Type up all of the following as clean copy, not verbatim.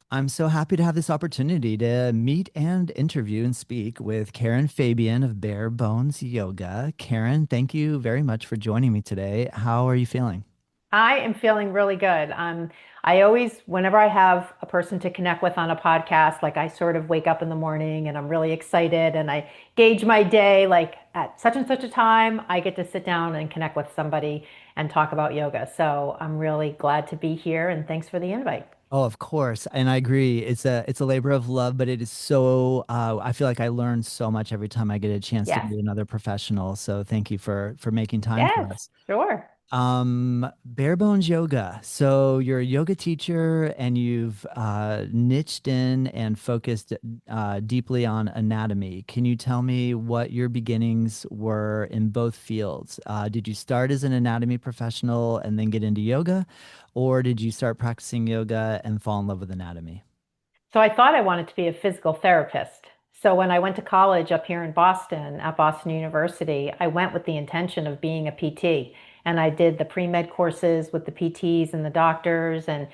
I'm so happy to have this opportunity to meet and interview and speak with Karen Fabian of Bare Bones Yoga. Karen, thank you very much for joining me today. How are you feeling? I am feeling really good. I always, whenever I have a person to connect with on a podcast, like I sort of wake up in the morning and I'm really excited and I gauge my day, like at such and such a time, I get to sit down and connect with somebody and talk about yoga. So I'm really glad to be here and thanks for the invite. Oh, of course. And I agree. It's a labor of love, but it is so I feel like I learn so much every time I get a chance to Yes. meet another professional. So thank you for making time for Yes, us. sure. Bare bones yoga. So you're a yoga teacher and you've niched in and focused deeply on anatomy. Can you tell me what your beginnings were in both fields? Did you start as an anatomy professional and then get into yoga, or did you start practicing yoga and fall in love with anatomy? So I thought I wanted to be a physical therapist. So when I went to college up here in Boston at Boston University, I went with the intention of being a PT. And I did the pre-med courses with the PTs and the doctors, and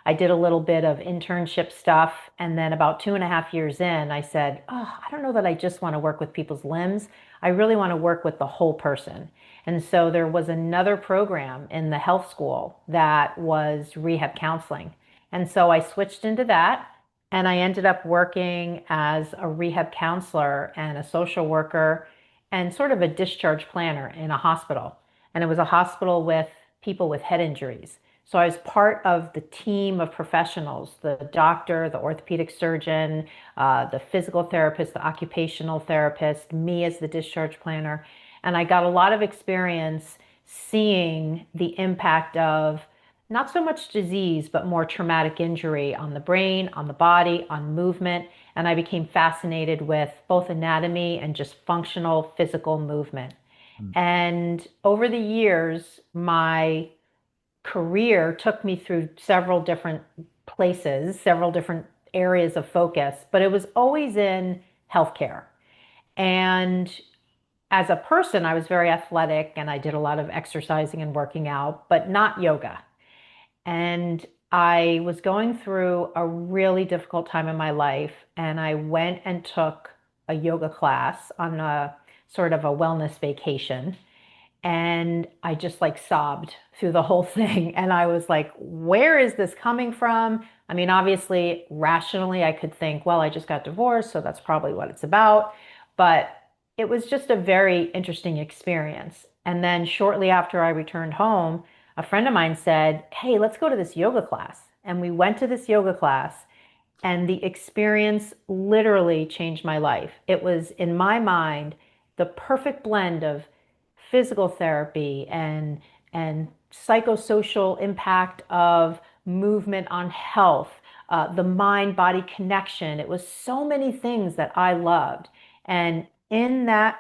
I did a little bit of internship stuff. And then about 2.5 years in, I said, oh, I don't know that I just want to work with people's limbs. I really want to work with the whole person. And so there was another program in the health school that was rehab counseling. And so I switched into that. And I ended up working as a rehab counselor and a social worker and sort of a discharge planner in a hospital. And it was a hospital with people with head injuries. So I was part of the team of professionals, the doctor, the orthopedic surgeon, the physical therapist, the occupational therapist, me as the discharge planner. And I got a lot of experience seeing the impact of not so much disease, but more traumatic injury on the brain, on the body, on movement. And I became fascinated with both anatomy and just functional physical movement. And over the years, my career took me through several different places, several different areas of focus, but it was always in healthcare. And as a person, I was very athletic and I did a lot of exercising and working out, but not yoga. And I was going through a really difficult time in my life, and I went and took a yoga class on a sort of a wellness vacation. And I just like sobbed through the whole thing. And I was like, where is this coming from? I mean, obviously, rationally, I could think, well, I just got divorced, so that's probably what it's about. But it was just a very interesting experience. And then shortly after I returned home, a friend of mine said, hey, let's go to this yoga class. And we went to this yoga class, and the experience literally changed my life. It was, in my mind, the perfect blend of physical therapy and psychosocial impact of movement on health, the mind body connection. It was so many things that I loved. And in that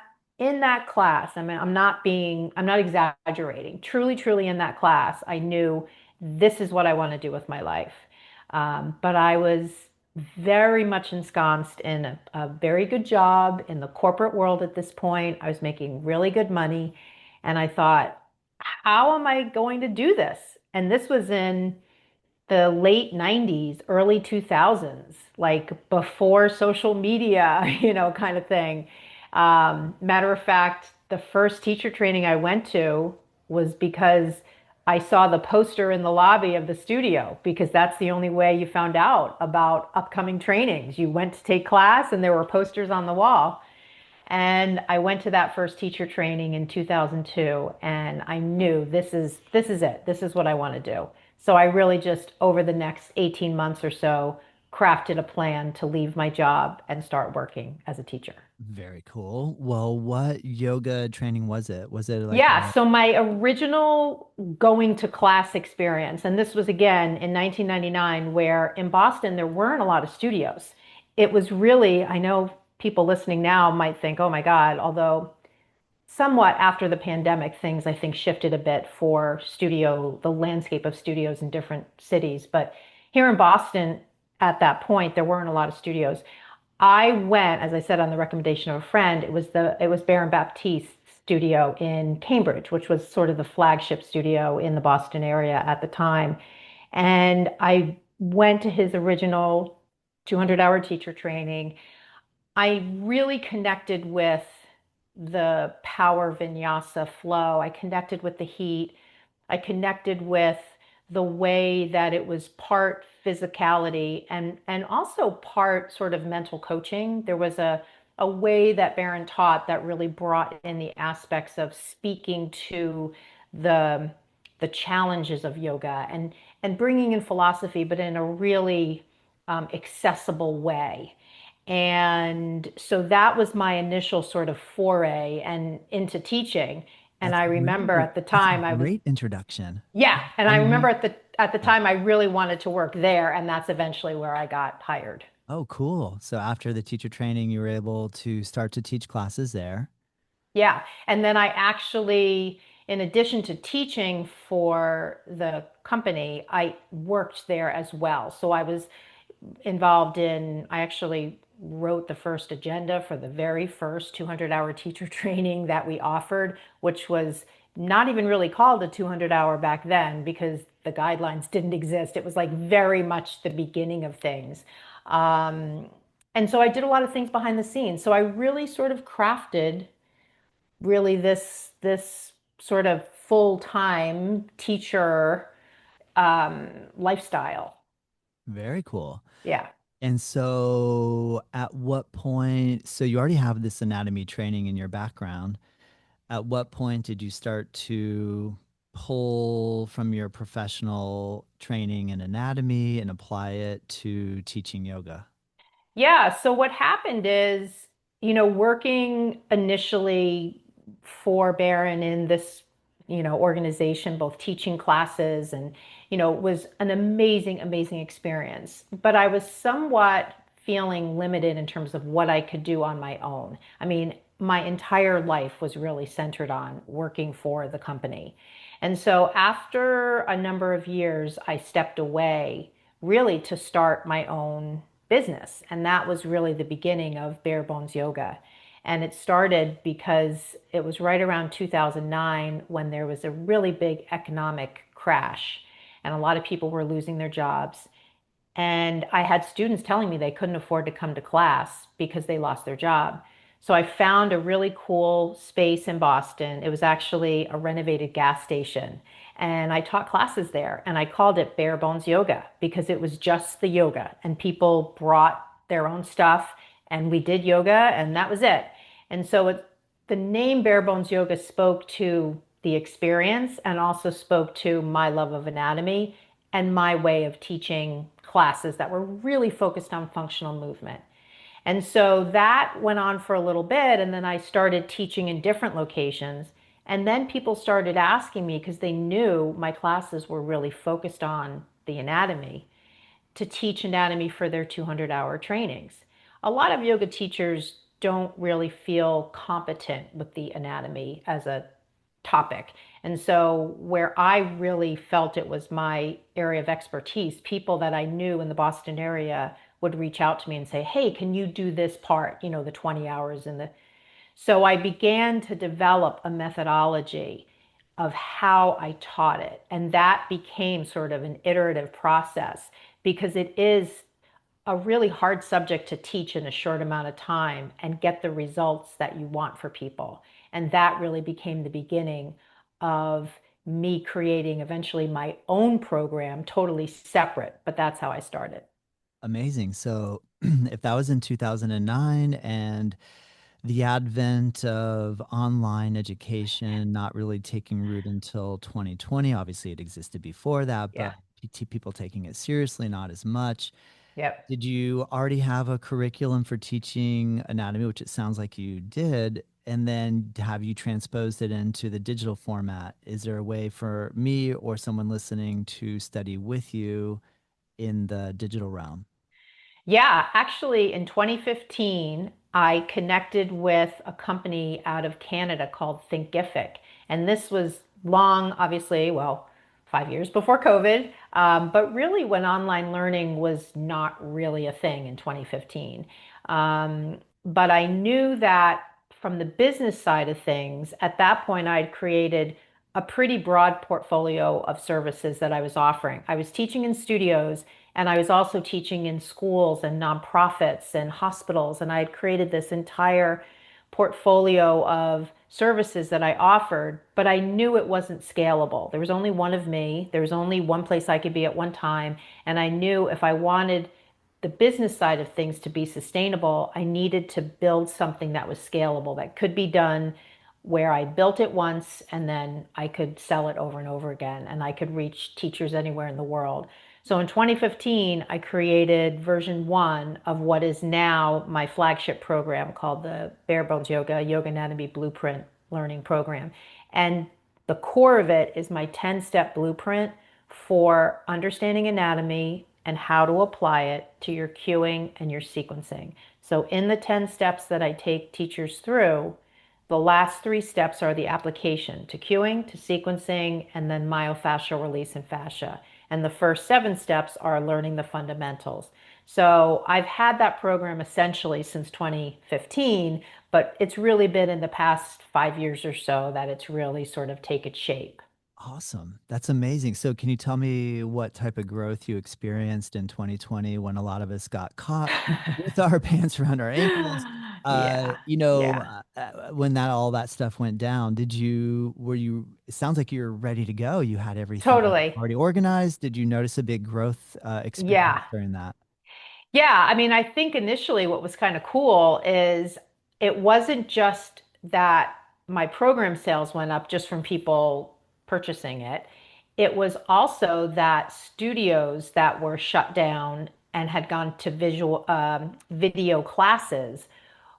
class, I mean, I'm not exaggerating. Truly, truly in that class, I knew this is what I want to do with my life. But I was very much ensconced in a very good job in the corporate world at this point. I was making really good money. And I thought, how am I going to do this? And this was in the late 90s, early 2000s, like before social media, kind of thing. Matter of fact, the first teacher training I went to was because I saw the poster in the lobby of the studio, because that's the only way you found out about upcoming trainings. You went to take class and there were posters on the wall. And I went to that first teacher training in 2002, and I knew this is it. This is what I want to do. So I really just over the next 18 months or so crafted a plan to leave my job and start working as a teacher. Very cool. Well, what yoga training was it? Was it like Yeah, a so my original going to class experience, and this was again in 1999, where in Boston there weren't a lot of studios. It was really, I know people listening now might think, oh my God, although somewhat after the pandemic, things I think shifted a bit for the landscape of studios in different cities. But here in Boston, at that point, there weren't a lot of studios. I went, as I said, on the recommendation of a friend. It was Baron Baptiste's studio in Cambridge, which was sort of the flagship studio in the Boston area at the time. And I went to his original 200-hour teacher training. I really connected with the power vinyasa flow. I connected with the heat. I connected with the way that it was part physicality and also part sort of mental coaching. There was a way that Barron taught that really brought in the aspects of speaking to the the challenges of yoga and bringing in philosophy, but in a really accessible way. And so that was my initial sort of foray and into teaching. And That's I remember great. at the That's a time I was, great introduction. yeah, and I And remember you, at the yeah. time I really wanted to work there, and that's eventually where I got hired. Oh, cool. So after the teacher training, you were able to start to teach classes there. Yeah. And then I actually, in addition to teaching for the company, I worked there as well. So I was involved in, I actually wrote the first agenda for the very first 200-hour teacher training that we offered, which was not even really called a 200-hour back then because the guidelines didn't exist. It was like very much the beginning of things. Um, and so I did a lot of things behind the scenes. So I really sort of crafted really this sort of full-time teacher lifestyle. Very cool. Yeah. And so at what point, so you already have this anatomy training in your background. At what point did you start to pull from your professional training in anatomy and apply it to teaching yoga? Yeah, so what happened is, working initially for Barron in this, organization, both teaching classes and, it was an amazing, amazing experience. But I was somewhat feeling limited in terms of what I could do on my own. I mean, my entire life was really centered on working for the company. And so after a number of years, I stepped away really to start my own business. And that was really the beginning of Bare Bones Yoga. And it started because it was right around 2009 when there was a really big economic crash and a lot of people were losing their jobs. And I had students telling me they couldn't afford to come to class because they lost their job. So I found a really cool space in Boston. It was actually a renovated gas station. And I taught classes there and I called it Bare Bones Yoga because it was just the yoga and people brought their own stuff and we did yoga and that was it. And so the name Bare Bones Yoga spoke to the experience and also spoke to my love of anatomy and my way of teaching classes that were really focused on functional movement. And so that went on for a little bit. And then I started teaching in different locations. And then people started asking me because they knew my classes were really focused on the anatomy to teach anatomy for their 200-hour trainings. A lot of yoga teachers don't really feel competent with the anatomy as a topic. And so, where I really felt it was my area of expertise, people that I knew in the Boston area would reach out to me and say, "Hey, can you do this part? The 20 hours and the." So I began to develop a methodology of how I taught it. And that became sort of an iterative process because it is a really hard subject to teach in a short amount of time and get the results that you want for people. And that really became the beginning of me creating eventually my own program, totally separate, but that's how I started. Amazing. So if that was in 2009 and the advent of online education not really taking root until 2020, obviously it existed before that, Yeah. but people taking it seriously, not as much. Yep. Did you already have a curriculum for teaching anatomy, which it sounds like you did? And then have you transposed it into the digital format? Is there a way for me or someone listening to study with you in the digital realm? Yeah, actually, in 2015, I connected with a company out of Canada called Thinkific. And this was long, obviously, well, 5 years before COVID, but really when online learning was not really a thing in 2015. But I knew that from the business side of things, at that point, I'd created a pretty broad portfolio of services that I was offering. I was teaching in studios And I was also teaching in schools and nonprofits and hospitals. And I had created this entire portfolio of services that I offered, but I knew it wasn't scalable. There was only one of me, there was only one place I could be at one time. And I knew if I wanted the business side of things to be sustainable, I needed to build something that was scalable, that could be done where I built it once and then I could sell it over and over again and I could reach teachers anywhere in the world. So in 2015, I created version one of what is now my flagship program called the Bare Bones Yoga Anatomy Blueprint Learning Program. And the core of it is my 10-step blueprint for understanding anatomy and how to apply it to your cueing and your sequencing. So in the 10 steps that I take teachers through, the last three steps are the application to cueing, to sequencing, and then myofascial release and fascia. And the first 7 steps are learning the fundamentals. So I've had that program essentially since 2015, but it's really been in the past 5 years or so that it's really sort of taken shape. Awesome. That's amazing. So, can you tell me what type of growth you experienced in 2020 when a lot of us got caught with our pants around our ankles? Yeah, yeah, When that all that stuff went down, were you, it sounds like you're ready to go. You had everything totally. already organized. Did you notice a big growth experience Yeah. during that? Yeah, I mean, I think initially what was kind of cool is it wasn't just that my program sales went up just from people purchasing it. It was also that studios that were shut down and had gone to video classes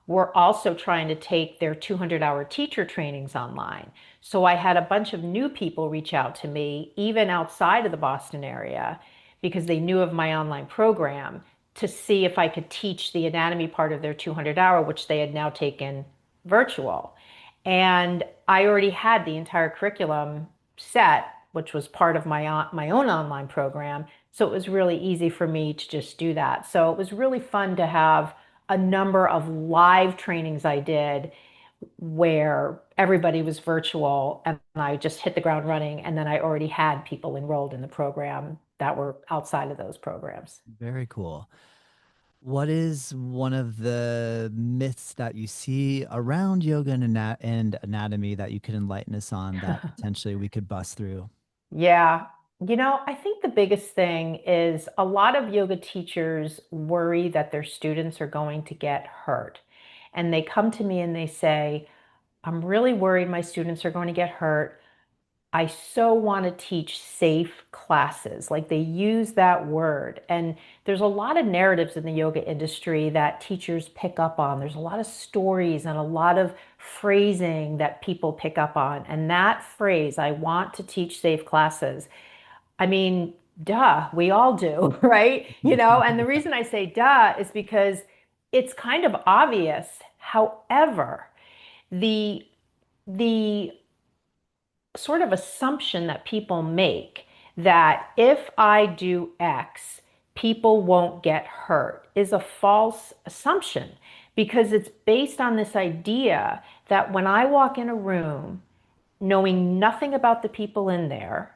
were also trying to take their 200-hour teacher trainings online. So I had a bunch of new people reach out to me, even outside of the Boston area, because they knew of my online program to see if I could teach the anatomy part of their 200-hour, which they had now taken virtual. And I already had the entire curriculum set, which was part of my own online program. So it was really easy for me to just do that. So it was really fun to have a number of live trainings I did where everybody was virtual and I just hit the ground running. And then I already had people enrolled in the program that were outside of those programs. Very cool. What is one of the myths that you see around yoga and anatomy that you could enlighten us on that potentially we could bust through? Yeah. I think the biggest thing is a lot of yoga teachers worry that their students are going to get hurt. And they come to me and they say, I'm really worried my students are going to get hurt. I so want to teach safe classes. Like they use that word. And there's a lot of narratives in the yoga industry that teachers pick up on. There's a lot of stories and a lot of phrasing that people pick up on. And that phrase, I want to teach safe classes, I mean, duh, we all do, right? And the reason I say duh is because it's kind of obvious. However, the the sort of assumption that people make that if I do X, people won't get hurt is a false assumption because it's based on this idea that when I walk in a room, knowing nothing about the people in there,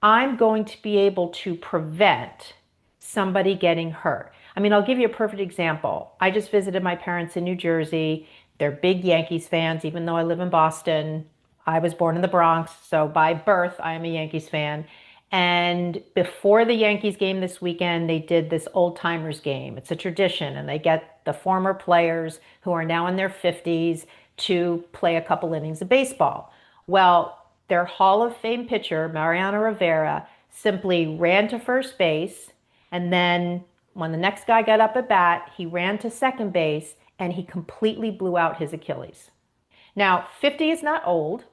I'm going to be able to prevent somebody getting hurt. I mean, I'll give you a perfect example. I just visited my parents in New Jersey. They're big Yankees fans, even though I live in Boston. I was born in the Bronx, so by birth, I am a Yankees fan. And before the Yankees game this weekend, they did this old timers game. It's a tradition, and they get the former players who are now in their 50s to play a couple innings of baseball. Well, their Hall of Fame pitcher, Mariano Rivera, simply ran to first base. And then when the next guy got up at bat, he ran to second base and he completely blew out his Achilles. Now, 50 is not old.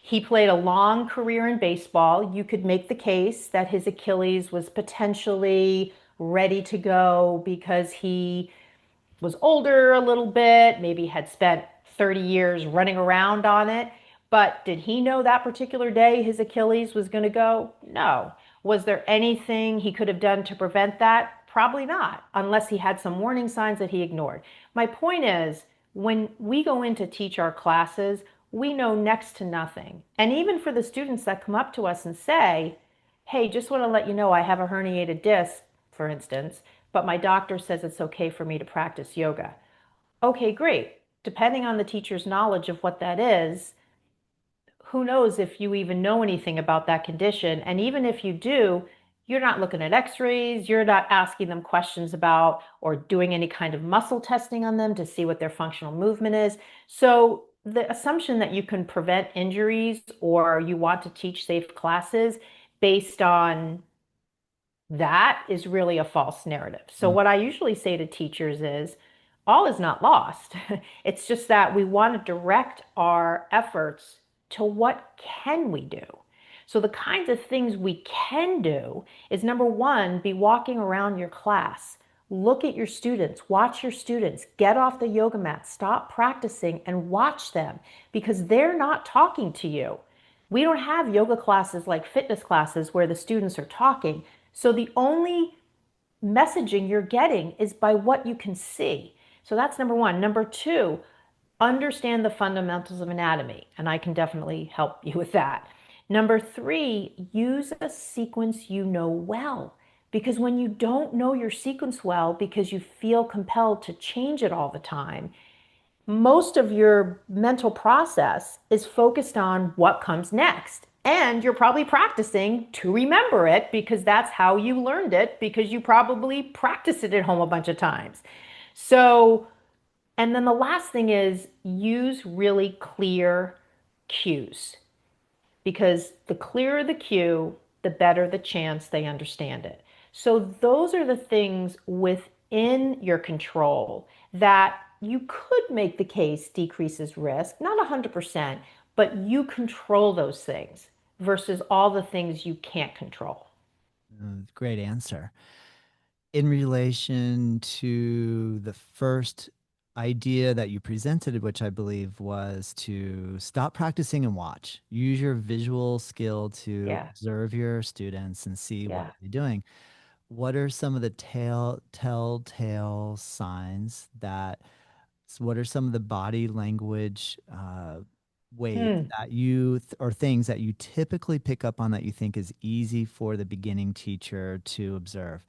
He played a long career in baseball. You could make the case that his Achilles was potentially ready to go because he was older a little bit, maybe had spent 30 years running around on it. But did he know that particular day his Achilles was going to go? No. Was there anything he could have done to prevent that? Probably not, unless he had some warning signs that he ignored. My point is, when we go in to teach our classes, we know next to nothing. And even for the students that come up to us and say, hey, just want to let you know I have a herniated disc, for instance, but my doctor says it's okay for me to practice yoga. Okay, great. Depending on the teacher's knowledge of what that is, who knows if you even know anything about that condition. And even if you do, you're not looking at x-rays, you're not asking them questions about or doing any kind of muscle testing on them to see what their functional movement is. So the assumption that you can prevent injuries or you want to teach safe classes based on that is really a false narrative. So Mm. what I usually say to teachers is all is not lost. It's just that we want to direct our efforts to what can we do. So the kinds of things we can do is number one, be walking around your class. Look at your students, watch your students, get off the yoga mat, stop practicing and watch them because they're not talking to you. We don't have yoga classes like fitness classes where the students are talking. So the only messaging you're getting is by what you can see. So that's number one. Number two, understand the fundamentals of anatomy, and I can definitely help you with that. Number three, use a sequence you know well. Because when you don't know your sequence well, because you feel compelled to change it all the time, most of your mental process is focused on what comes next. And you're probably practicing to remember it because that's how you learned it, because you probably practiced it at home a bunch of times. So, and then the last thing is use really clear cues because the clearer the cue, the better the chance they understand it. So those are the things within your control that you could make the case decreases risk, not 100%, but you control those things versus all the things you can't control. Great answer. In relation to the first idea that you presented, which I believe was to stop practicing and watch, use your visual skill to Yeah, observe your students and see what yeah. they're doing. What are some of the telltale signs that, what are some of the body language ways Hmm. that or things that you typically pick up on that you think is easy for the beginning teacher to observe?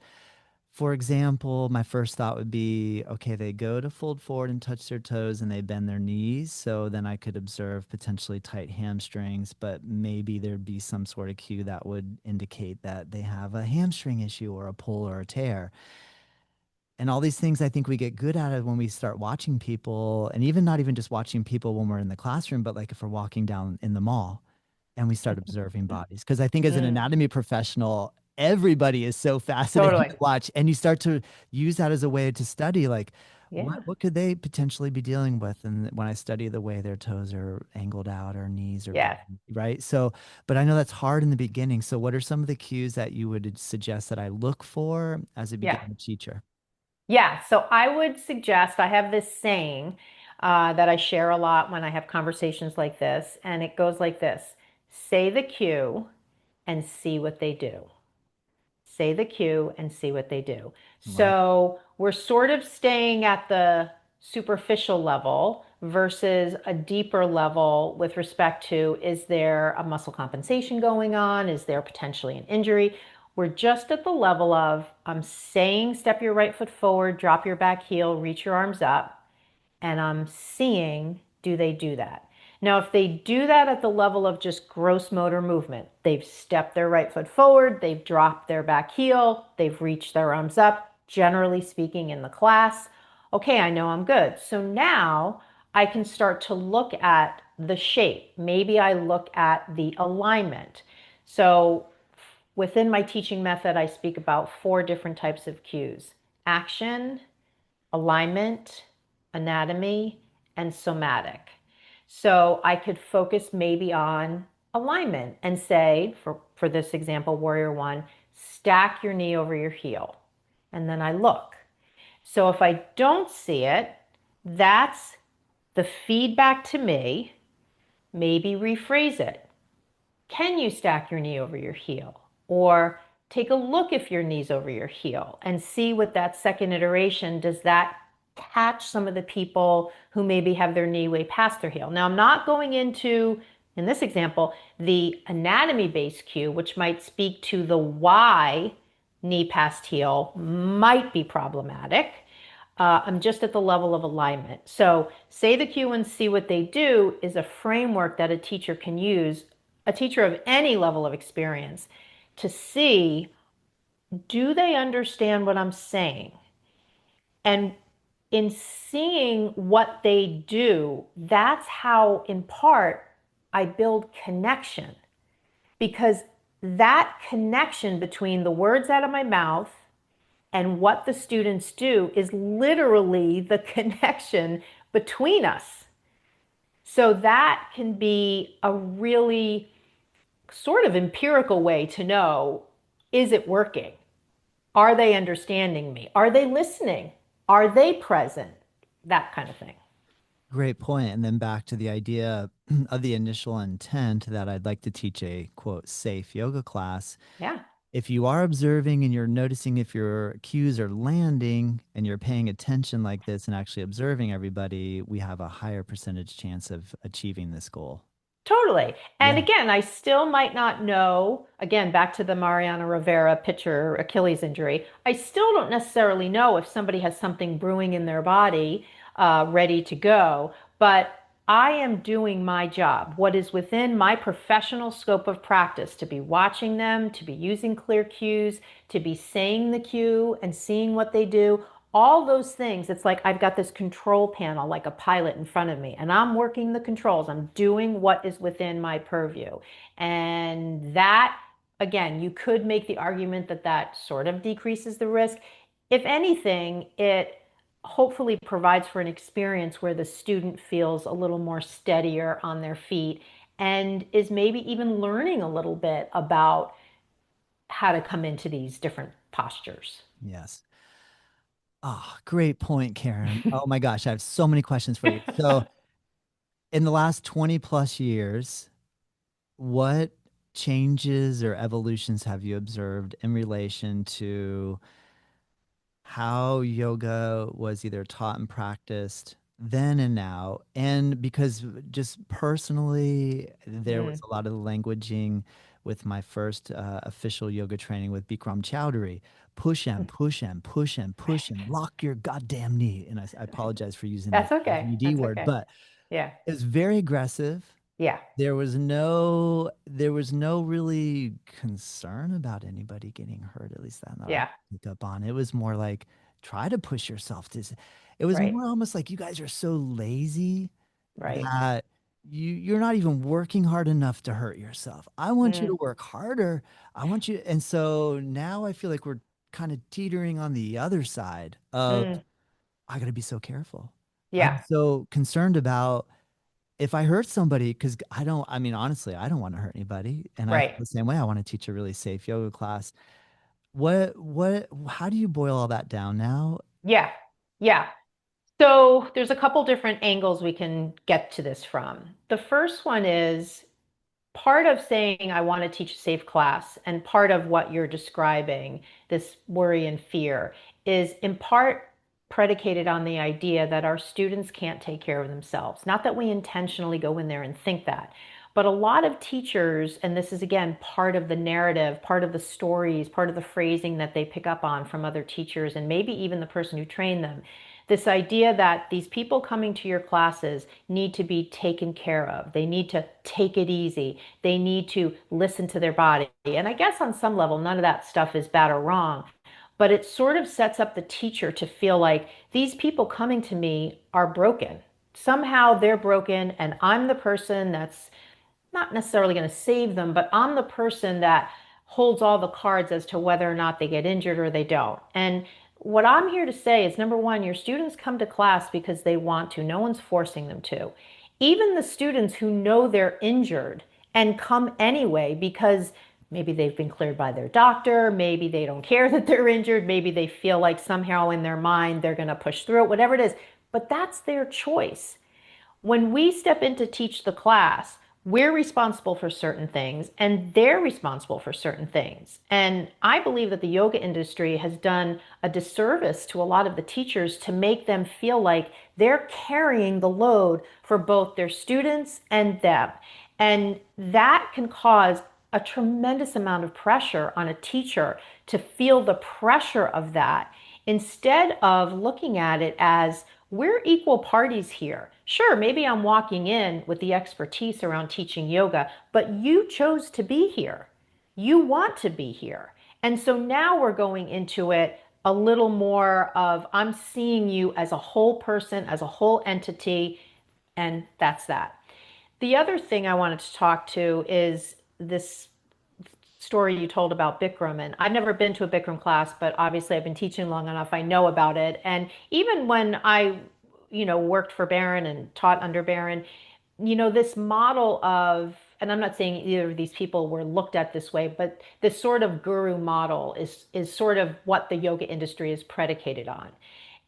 For example, my first thought would be, okay, they go to fold forward and touch their toes and they bend their knees. So then I could observe potentially tight hamstrings, but maybe there'd be some sort of cue that would indicate that they have a hamstring issue or a pull or a tear. And all these things I think we get good at it when we start watching people, and even not even just watching people when we're in the classroom, but like if we're walking down in the mall and we start observing bodies. Because I think as an Mm, anatomy professional, everybody is so fascinating totally. to watch. And you start to use that as a way to study, like, Yeah, what could they potentially be dealing with? And when I study the way their toes are angled out or knees are bent, yeah, right? So, but I know that's hard in the beginning. So, what are some of the cues that you would suggest that I look for as a yeah. beginner teacher? Yeah, so I would suggest I have this saying that I share a lot when I have conversations like this, and it goes like this: say the cue and see what they do. Say the cue and see what they do. Love. So we're sort of staying at the superficial level versus a deeper level with respect to is there a muscle compensation going on? Is there potentially an injury? We're just at the level of I'm saying step your right foot forward, drop your back heel, reach your arms up, and I'm seeing do they do that? Now, if they do that at the level of just gross motor movement, they've stepped their right foot forward, they've dropped their back heel, they've reached their arms up, generally speaking in the class, okay, I know I'm good. So now I can start to look at the shape. Maybe I look at the alignment. So within my teaching method, I speak about four different types of cues: action, alignment, anatomy, and somatic. So I could focus maybe on alignment and say, for this example, warrior one, stack your knee over your heel. And then I look. So if I don't see it, that's the feedback to me. Maybe rephrase it. Can you stack your knee over your heel? Or take a look if your knee's over your heel and see what that second iteration does that catch some of the people who maybe have their knee way past their heel. Now, I'm not going into, in this example, the anatomy based cue, which might speak to the why knee past heel might be problematic. I'm just at the level of alignment. So, say the cue and see what they do is a framework that a teacher can use, a teacher of any level of experience, to see, do they understand what I'm saying? And in seeing what they do, that's how, in part, I build connection, because that connection between the words out of my mouth and what the students do is literally the connection between us. So that can be a really sort of empirical way to know, is it working? Are they understanding me? Are they listening? Are they present? That kind of thing. Great point. And then back to the idea of the initial intent that I'd like to teach a quote safe yoga class. Yeah, If you are observing and you're noticing if your cues are landing and you're paying attention like this and actually observing everybody, we have a higher percentage chance of achieving this goal. totally. And Yeah. again, I still might not know, again, back to the Mariano Rivera pitcher Achilles injury, I still don't necessarily know if somebody has something brewing in their body ready to go, but I am doing my job, what is within my professional scope of practice, to be watching them, to be using clear cues, to be saying the cue and seeing what they do. All those things, it's like I've got this control panel like a pilot in front of me, and I'm working the controls. I'm doing what is within my purview. And that, again, you could make the argument that that sort of decreases the risk. If anything, it hopefully provides for an experience where the student feels a little more steadier on their feet and is maybe even learning a little bit about how to come into these different postures. Yes. Oh, great point, Karen. Oh my gosh, I have so many questions for you. So, in the last 20 plus years, what changes or evolutions have you observed in relation to how yoga was either taught and practiced then and now? And because just personally, there was Mm, a lot of the languaging with my first official yoga training with Bikram Chowdhury. Push and push and push and push and lock your goddamn knee. And I apologize for using that that's okay. GD That's word, okay. but Yeah. it was very aggressive. Yeah. There was no really concern about anybody getting hurt, at least that I Yeah. pick up on. It was more like try to push yourself to it was Right. more almost like you guys are so lazy Right. that you're not even working hard enough to hurt yourself. I want you Mm, to work harder. I want you, and so now I feel like we're kind of teetering on the other side of mm, I gotta be so careful. I'm yeah. so concerned about if I hurt somebody, because I mean, honestly, I don't want to hurt anybody. And I feel Right. the same way. I want to teach a really safe yoga class. How do you boil all that down now? Yeah. Yeah. So there's a couple different angles we can get to this from. The first one is part of saying I want to teach a safe class, and part of what you're describing, this worry and fear, is in part predicated on the idea that our students can't take care of themselves. Not that we intentionally go in there and think that, but a lot of teachers, and this is again part of the narrative, part of the stories, part of the phrasing that they pick up on from other teachers, and maybe even the person who trained them, this idea that these people coming to your classes need to be taken care of. They need to take it easy. They need to listen to their body. And I guess on some level, none of that stuff is bad or wrong. But it sort of sets up the teacher to feel like these people coming to me are broken. Somehow they're broken, and I'm the person that's not necessarily going to save them, but I'm the person that holds all the cards as to whether or not they get injured or they don't. And what I'm here to say is number one, your students come to class because they want to. No one's forcing them to. Even the students who know they're injured and come anyway because maybe they've been cleared by their doctor, maybe they don't care that they're injured, maybe they feel like somehow in their mind they're going to push through it, whatever it is. But that's their choice. When we step in to teach the class, we're responsible for certain things and they're responsible for certain things. And I believe that the yoga industry has done a disservice to a lot of the teachers to make them feel like they're carrying the load for both their students and them. And that can cause a tremendous amount of pressure on a teacher to feel the pressure of that instead of looking at it as we're equal parties here. Sure, maybe I'm walking in with the expertise around teaching yoga, but you chose to be here. You want to be here. And so now we're going into it a little more of I'm seeing you as a whole person, as a whole entity, and that's that. The other thing I wanted to talk to is this story you told about Bikram. And I've never been to a Bikram class, but obviously I've been teaching long enough. I know about it. And even when I, worked for Barron and taught under Barron, this model of, and I'm not saying either of these people were looked at this way, but this sort of guru model is sort of what the yoga industry is predicated on.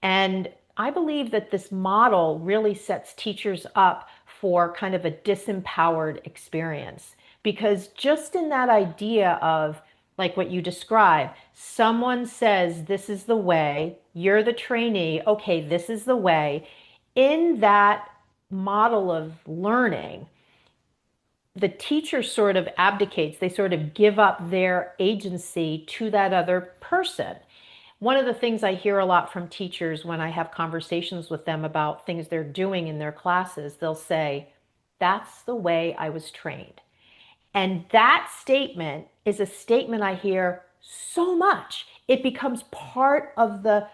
And I believe that this model really sets teachers up for kind of a disempowered experience. Because just in that idea of, like what you describe, someone says, this is the way, you're the trainee, okay, this is the way. In that model of learning, the teacher sort of abdicates, they sort of give up their agency to that other person. One of the things I hear a lot from teachers when I have conversations with them about things they're doing in their classes, they'll say, that's the way I was trained. And that statement is a statement I hear so much. It becomes part of the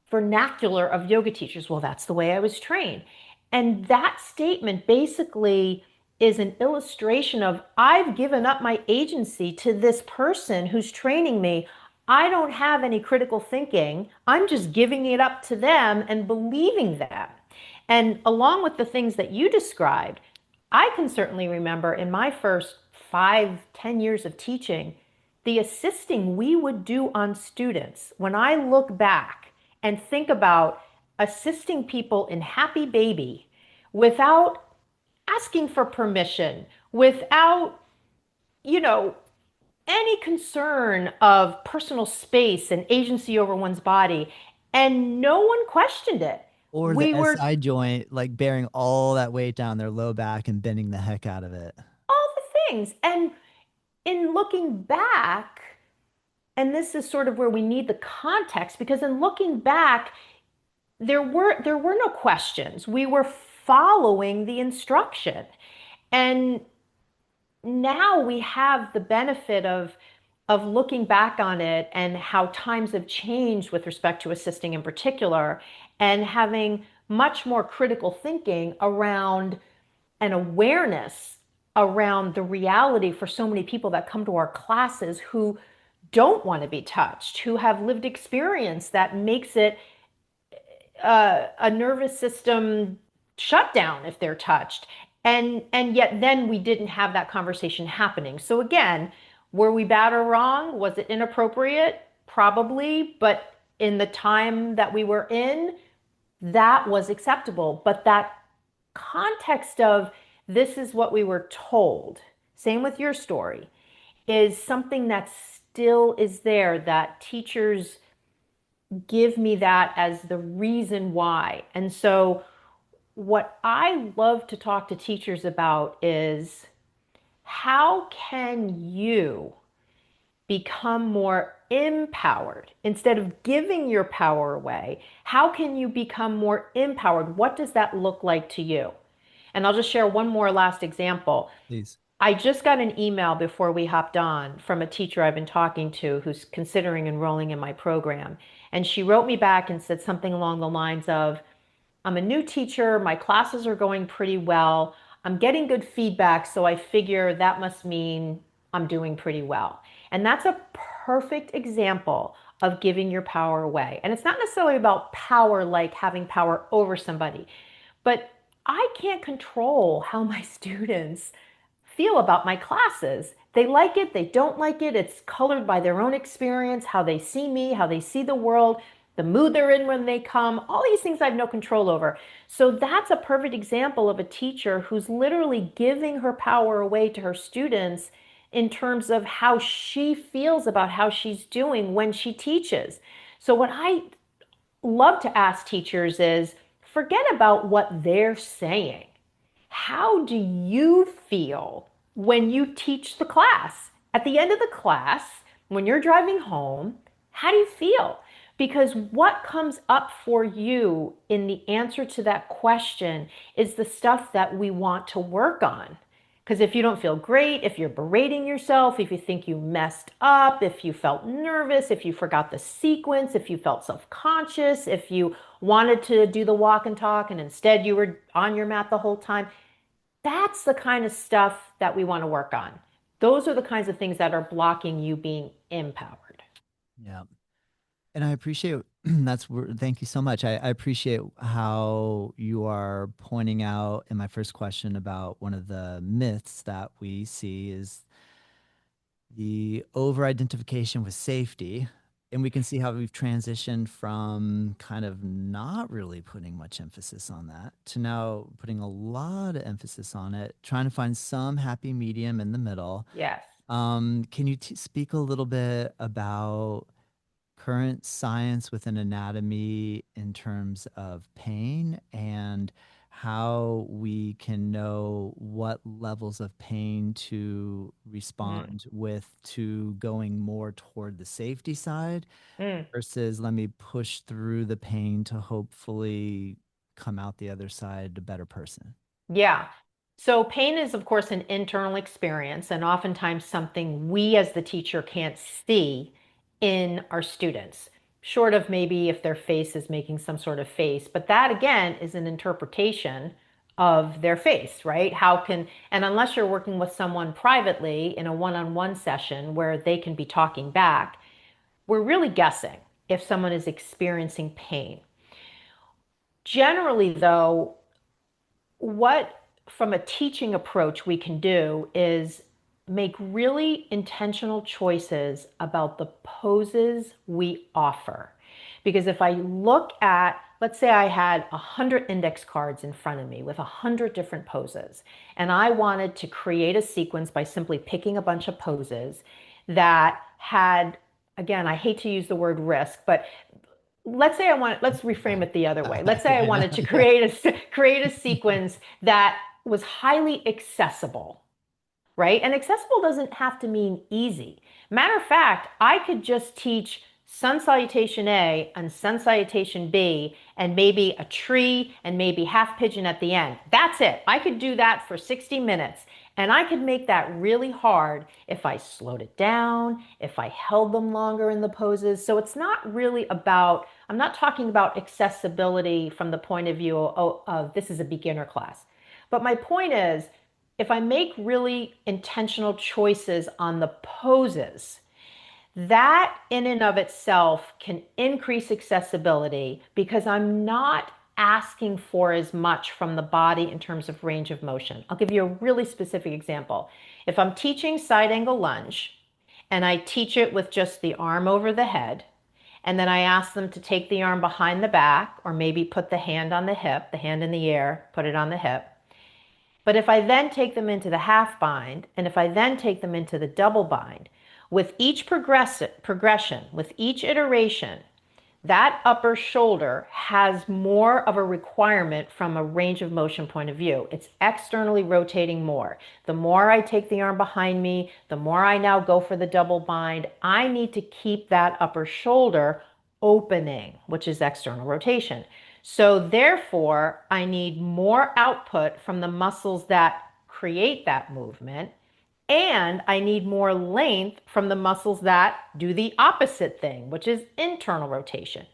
vernacular of yoga teachers. Well, that's the way I was trained. And that statement basically is an illustration of I've given up my agency to this person who's training me. I don't have any critical thinking. I'm just giving it up to them and believing them. And along with the things that you described, I can certainly remember in my first 5, 10 years of teaching, the assisting we would do on students. When I look back and think about assisting people in Happy Baby without asking for permission, without, you know, any concern of personal space and agency over one's body, and no one questioned it. Or the We were SI joint, like bearing all that weight down their low back and bending the heck out of it. all the things. And in looking back, and this is sort of where we need the context, because in looking back, there were no questions. We were following the instruction. And now we have the benefit of looking back on it and how times have changed with respect to assisting in particular, and having much more critical thinking around an awareness around the reality for so many people that come to our classes who don't want to be touched, who have lived experience that makes it a nervous system shutdown if they're touched. And yet then we didn't have that conversation happening. So again, were we bad or wrong? Was it inappropriate? Probably, but in the time that we were in, that was acceptable. But that context of this is what we were told, same with your story, is something that still is there, that teachers give me that as the reason why. And so what I love to talk to teachers about is how can you become more empowered instead of giving your power away? How can you become more empowered? What does that look like to you? And I'll just share one more last example. Please. I just got an email before we hopped on from a teacher I've been talking to who's considering enrolling in my program. And she wrote me back and said something along the lines of, I'm a new teacher, my classes are going pretty well, I'm getting good feedback, so I figure that must mean I'm doing pretty well. And that's a perfect example of giving your power away. And it's not necessarily about power like having power over somebody, but I can't control how my students feel about my classes. They like it, they don't like it. It's colored by their own experience, how they see me, how they see the world, the mood they're in when they come. All these things I have no control over. So that's a perfect example of a teacher who's literally giving her power away to her students in terms of how she feels about how she's doing when she teaches. So what I love to ask teachers is forget about what they're saying. How do you feel when you teach the class? at the end of the class, when you're driving home, how do you feel? Because what comes up for you in the answer to that question is the stuff that we want to work on. Because if you don't feel great, if you're berating yourself, if you think you messed up, if you felt nervous, if you forgot the sequence, if you felt self conscious, if you wanted to do the walk and talk and instead you were on your mat the whole time, that's the kind of stuff that we want to work on. Those are the kinds of things that are blocking you being empowered. Yeah. And I appreciate thank you so much. I appreciate how you are pointing out in my first question about one of the myths that we see is the over identification with safety. And we can see how we've transitioned from kind of not really putting much emphasis on that to now putting a lot of emphasis on it, trying to find some happy medium in the middle. Yes. Can you speak a little bit about current science within anatomy in terms of pain and how we can know what levels of pain to Mm. respond with to going more toward the safety side Mm. versus let me push through the pain to hopefully come out the other side a better person. Yeah. So pain is, of course, an internal experience and oftentimes something we as the teacher can't see in our students, short of maybe if their face is making some sort of face. But that, again, is an interpretation of their face, right? And unless you're working with someone privately in a one-on-one session where they can be talking back, we're really guessing if someone is experiencing pain. Generally, though, what from a teaching approach we can do is make really intentional choices about the poses we offer. Because if I look at, let's say I had 100 index cards in front of me with 100 different poses, and I wanted to create a sequence by simply picking a bunch of poses that had, again, I hate to use the word risk, but let's reframe it the other way. Let's say I Yeah, wanted to yeah. create a sequence that was highly accessible, right? And accessible doesn't have to mean easy. Matter of fact, I could just teach sun salutation A and sun salutation B and maybe a tree and maybe half pigeon at the end. That's it. I could do that for 60 minutes. And I could make that really hard if I slowed it down, if I held them longer in the poses. So it's not really about, I'm not talking about accessibility from the point of view of this is a beginner class. But my point is, if I make really intentional choices on the poses, that in and of itself can increase accessibility because I'm not asking for as much from the body in terms of range of motion. I'll give you a really specific example. If I'm teaching side angle lunge and I teach it with just the arm over the head, and then I ask them to take the arm behind the back or maybe put the hand on the hip, the hand in the air, put it on the hip, but if I then take them into the half bind, and if I then take them into the double bind, with each progression, with each iteration, that upper shoulder has more of a requirement from a range of motion point of view. It's externally rotating more. The more I take the arm behind me, the more I now go for the double bind. I need to keep that upper shoulder opening, which is external rotation. So therefore, I need more output from the muscles that create that movement, and I need more length from the muscles that do the opposite thing, which is internal rotation.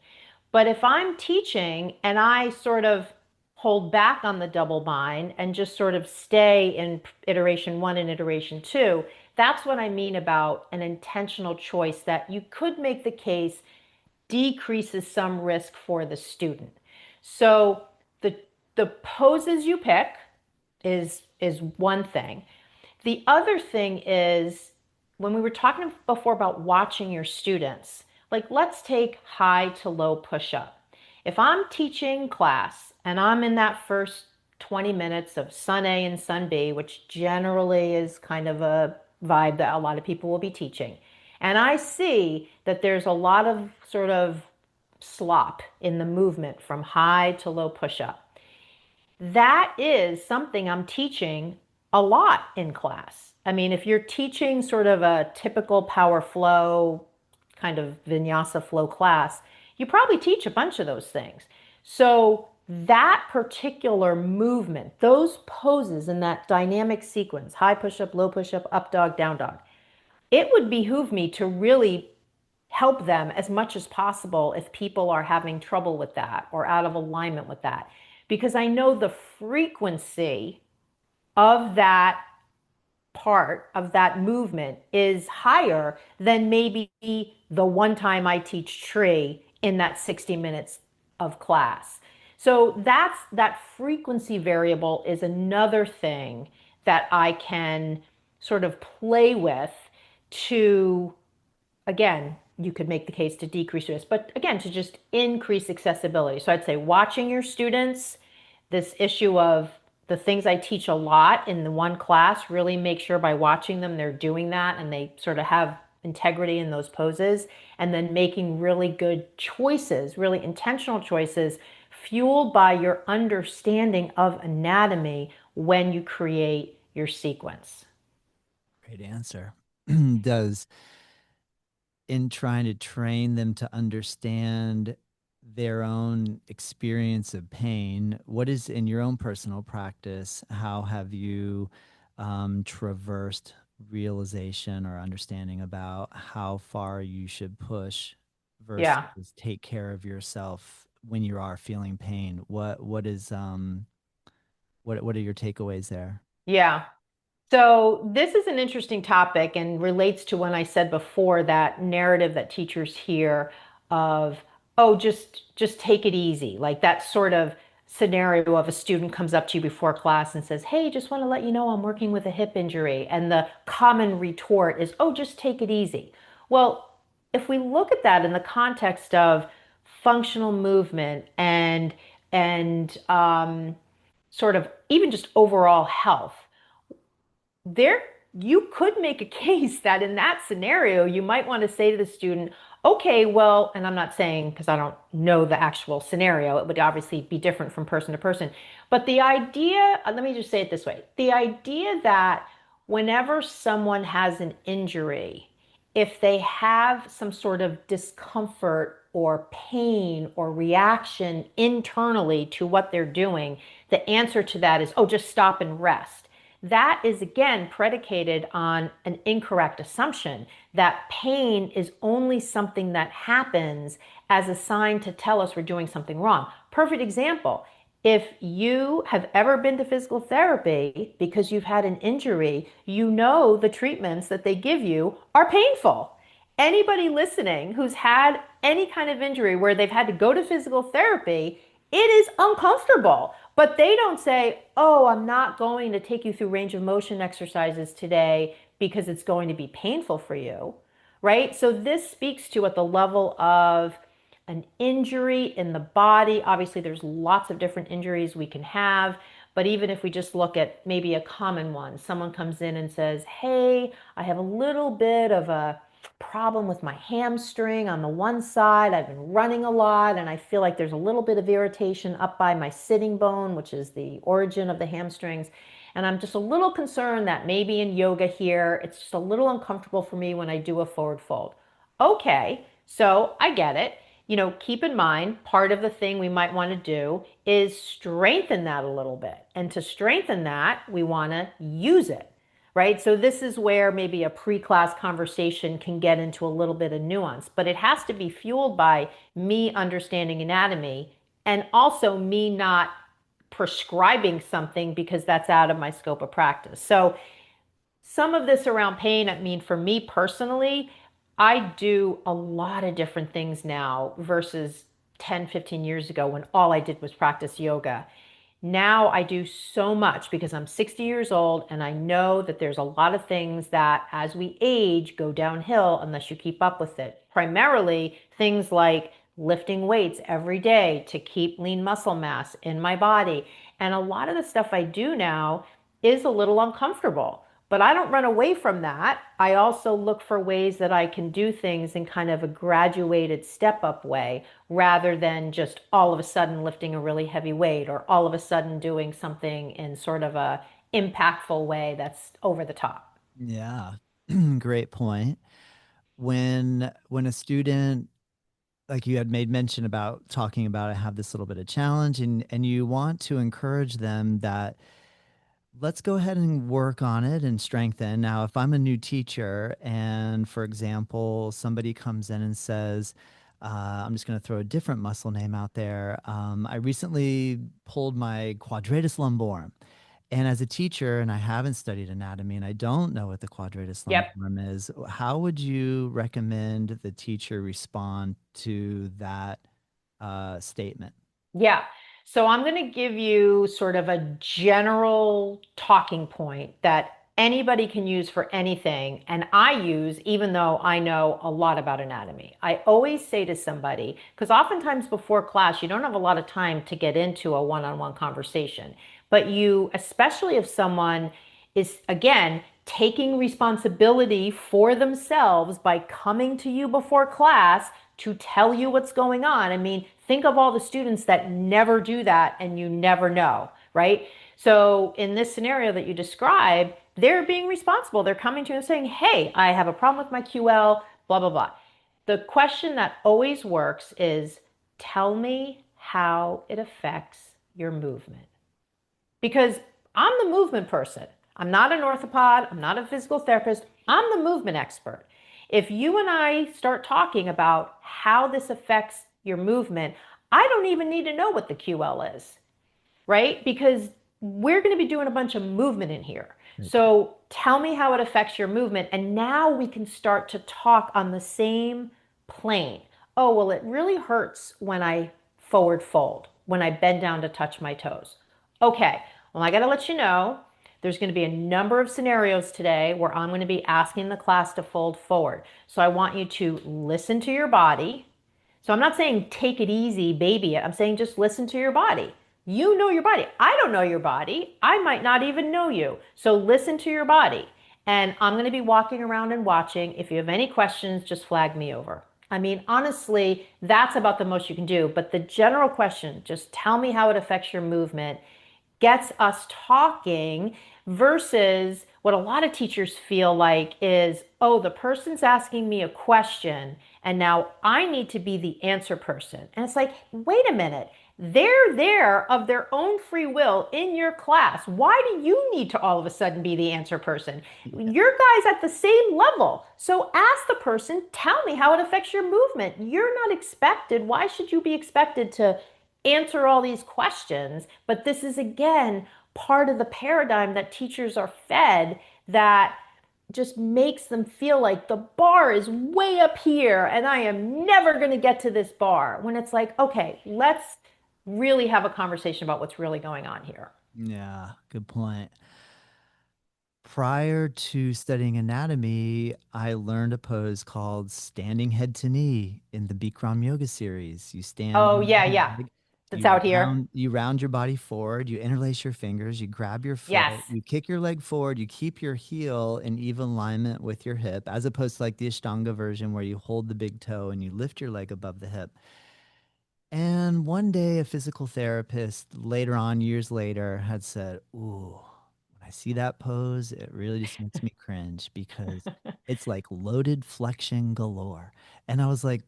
But if I'm teaching and I sort of hold back on the double bind and just sort of stay in iteration one and iteration two, that's what I mean about an intentional choice that you could make the case decreases some risk for the student. So the the poses you pick is one thing. The other thing is when we were talking before about watching your students, like let's take high to low push up. If I'm teaching class and I'm in that first 20 minutes of sun A and sun B, which generally is kind of a vibe that a lot of people will be teaching, and I see that there's a lot of sort of slop in the movement from high to low push up, that is something I'm teaching a lot in class. I mean, if you're teaching sort of a typical power flow kind of vinyasa flow class, you probably teach a bunch of those things. So that particular movement, those poses in that dynamic sequence, high push up dog, down dog, it would behoove me to really help them as much as possible if people are having trouble with that or out of alignment with that. Because I know the frequency of that part of that movement is higher than maybe the one time I teach tree in that 60 minutes of class. So that frequency variable is another thing that I can sort of play with to, again, you could make the case to decrease risk, but again, to just increase accessibility. So I'd say watching your students, this issue of the things I teach a lot in the one class, really make sure by watching them they're doing that and they sort of have integrity in those poses, and then making really good choices, really intentional choices, fueled by your understanding of anatomy when you create your sequence. Great answer. Does in trying to train them to understand their own experience of pain, what is in your own personal practice? How have you traversed realization or understanding about how far you should push versus Yeah. take care of yourself when you are feeling pain? What are your takeaways there? Yeah. So this is an interesting topic and relates to when I said before that narrative that teachers hear of, oh, just take it easy. Like that sort of scenario of a student comes up to you before class and says, "Hey, just want to let you know I'm working with a hip injury." And the common retort is, "Oh, just take it easy." Well, if we look at that in the context of functional movement and sort of even just overall health, there you could make a case that in that scenario you might want to say to the student, okay, well, and I'm not saying because I don't know the actual scenario, it would obviously be different from person to person, but the idea, let me just say it this way, the idea that whenever someone has an injury, if they have some sort of discomfort or pain or reaction internally to what they're doing, the answer to that is, oh, just stop and rest. That is again predicated on an incorrect assumption that pain is only something that happens as a sign to tell us we're doing something wrong. Perfect example. If you have ever been to physical therapy because you've had an injury, you know the treatments that they give you are painful. Anybody listening who's had any kind of injury where they've had to go to physical therapy, it is uncomfortable. But they don't say, oh, I'm not going to take you through range of motion exercises today because it's going to be painful for you, right? So this speaks to at the level of an injury in the body. Obviously, there's lots of different injuries we can have, but even if we just look at maybe a common one, someone comes in and says, hey, I have a little bit of a problem with my hamstring on the one side. I've been running a lot and I feel like there's a little bit of irritation up by my sitting bone, which is the origin of the hamstrings. And I'm just a little concerned that maybe in yoga here, it's just a little uncomfortable for me when I do a forward fold. Okay, so I get it. You know, keep in mind, part of the thing we might want to do is strengthen that a little bit. And to strengthen that, we want to use it, right? So this is where maybe a pre-class conversation can get into a little bit of nuance, but it has to be fueled by me understanding anatomy and also me not prescribing something because that's out of my scope of practice. So some of this around pain, I mean, for me personally, I do a lot of different things now versus 10, 15 years ago when all I did was practice yoga. Now I do so much because I'm 60 years old and I know that there's a lot of things that as we age go downhill unless you keep up with it. Primarily things like lifting weights every day to keep lean muscle mass in my body. And a lot of the stuff I do now is a little uncomfortable. But I don't run away from that. I also look for ways that I can do things in kind of a graduated step up way rather than just all of a sudden lifting a really heavy weight or all of a sudden doing something in sort of a impactful way that's over the top. Yeah. Great point. When a student, like you had made mention about talking about, I have this little bit of challenge, and you want to encourage them that let's go ahead and work on it and strengthen. Now, if I'm a new teacher and, for example, somebody comes in and says, I'm just going to throw a different muscle name out there. I recently pulled my quadratus lumborum. And as a teacher, and I haven't studied anatomy and I don't know what the quadratus Yep. lumborum is, how would you recommend the teacher respond to that statement? Yeah. So I'm going to give you sort of a general talking point that anybody can use for anything. And I use, even though I know a lot about anatomy. I always say to somebody, because oftentimes before class, you don't have a lot of time to get into a one on one conversation. But you, especially if someone is, again, taking responsibility for themselves by coming to you before class to tell you what's going on. I mean, think of all the students that never do that and you never know, right? So, in this scenario that you describe, they're being responsible. They're coming to you and saying, hey, I have a problem with my QL, blah, blah, blah. The question that always works is tell me how it affects your movement because I'm the movement person. I'm not an orthopod, I'm not a physical therapist, I'm the movement expert. If you and I start talking about how this affects your movement, I don't even need to know what the QL is, right? Because we're going to be doing a bunch of movement in here. Great point. So tell me how it affects your movement. And now we can start to talk on the same plane. Oh, well, it really hurts when I forward fold, when I bend down to touch my toes. Okay, well, I got to let you know there's going to be a number of scenarios today where I'm going to be asking the class to fold forward. So I want you to listen to your body. So I'm not saying take it easy, baby it. I'm saying just listen to your body. You know your body. I don't know your body. I might not even know you. So listen to your body. And I'm going to be walking around and watching. If you have any questions, just flag me over. I mean, honestly, that's about the most you can do. But the general question, just tell me how it affects your movement, gets us talking versus what a lot of teachers feel like is, oh, the person's asking me a question and now I need to be the answer person. And it's like, wait a minute. They're there of their own free will in your class. Why do you need to all of a sudden be the answer person? Yeah. Your guy's at the same level. So ask the person, tell me how it affects your movement. You're not expected. Why should you be expected to answer all these questions? But this is, again, part of the paradigm that teachers are fed that just makes them feel like the bar is way up here and I am never going to get to this bar. When it's like, okay, let's really have a conversation about what's really going on here. Yeah, good point. Prior to studying anatomy, I learned a pose called standing head to knee in the Bikram yoga series. You stand Oh, on yeah, your yeah. leg, That's out here. you round your body forward, you interlace your fingers, you grab your Yes. foot, you kick your leg forward, you keep your heel in even alignment with your hip, as opposed to like the Ashtanga version where you hold the big toe and you lift your leg above the hip. And one day, a physical therapist later on, years later, had said, ooh, when I see that pose, it really just makes me cringe because it's like loaded flexion galore. And I was like,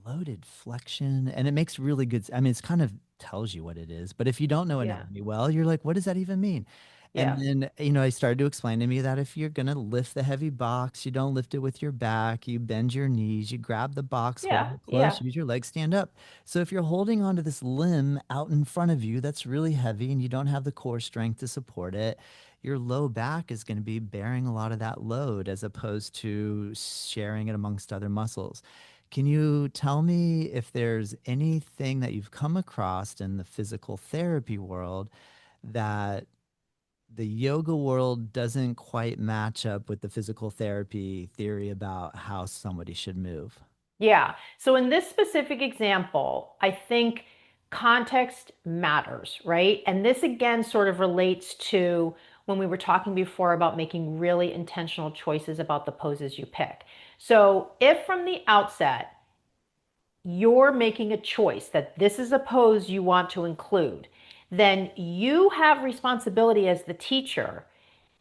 loaded flexion? And it makes really good, I mean, it's kind of tells you what it is. But if you don't know Yeah. anatomy well, you're like, what does that even mean? And Yeah. then, I started to explain to me that if you're going to lift the heavy box, you don't lift it with your back, you bend your knees, you grab the box, hold Yeah. it close, Yeah. use your legs, stand up. So if you're holding onto this limb out in front of you that's really heavy and you don't have the core strength to support it, your low back is going to be bearing a lot of that load as opposed to sharing it amongst other muscles. Can you tell me if there's anything that you've come across in the physical therapy world that the yoga world doesn't quite match up with the physical therapy theory about how somebody should move? Yeah. So in this specific example, I think context matters, right? And this again sort of relates to when we were talking before about making really intentional choices about the poses you pick. So if from the outset you're making a choice that this is a pose you want to include, then you have responsibility as the teacher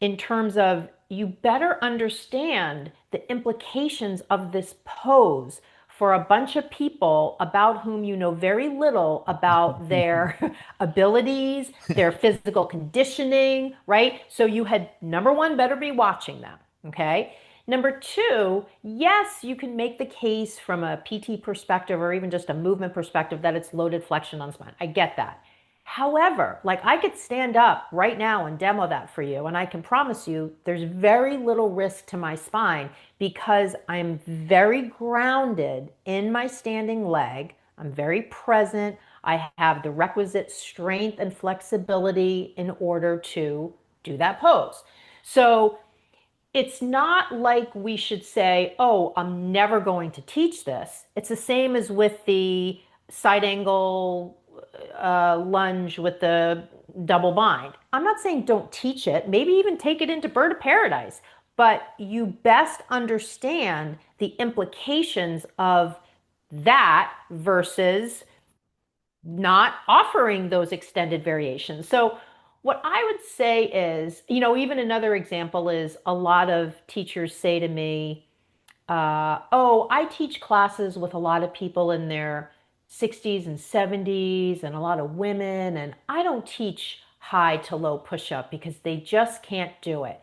in terms of you better understand the implications of this pose for a bunch of people about whom you know very little about their abilities, their physical conditioning, right? So you had number one, better be watching them, okay? Number two, yes, you can make the case from a PT perspective or even just a movement perspective that it's loaded flexion on spine. I get that. However, like I could stand up right now and demo that for you, and I can promise you there's very little risk to my spine because I'm very grounded in my standing leg. I'm very present. I have the requisite strength and flexibility in order to do that pose. So it's not like we should say, oh, I'm never going to teach this. It's the same as with the side angle lunge with the double bind. I'm not saying don't teach it, maybe even take it into bird of paradise, but you best understand the implications of that versus not offering those extended variations. So what I would say is, even another example is a lot of teachers say to me, oh, I teach classes with a lot of people in their 60s and 70s and a lot of women, and I don't teach high to low push up because they just can't do it.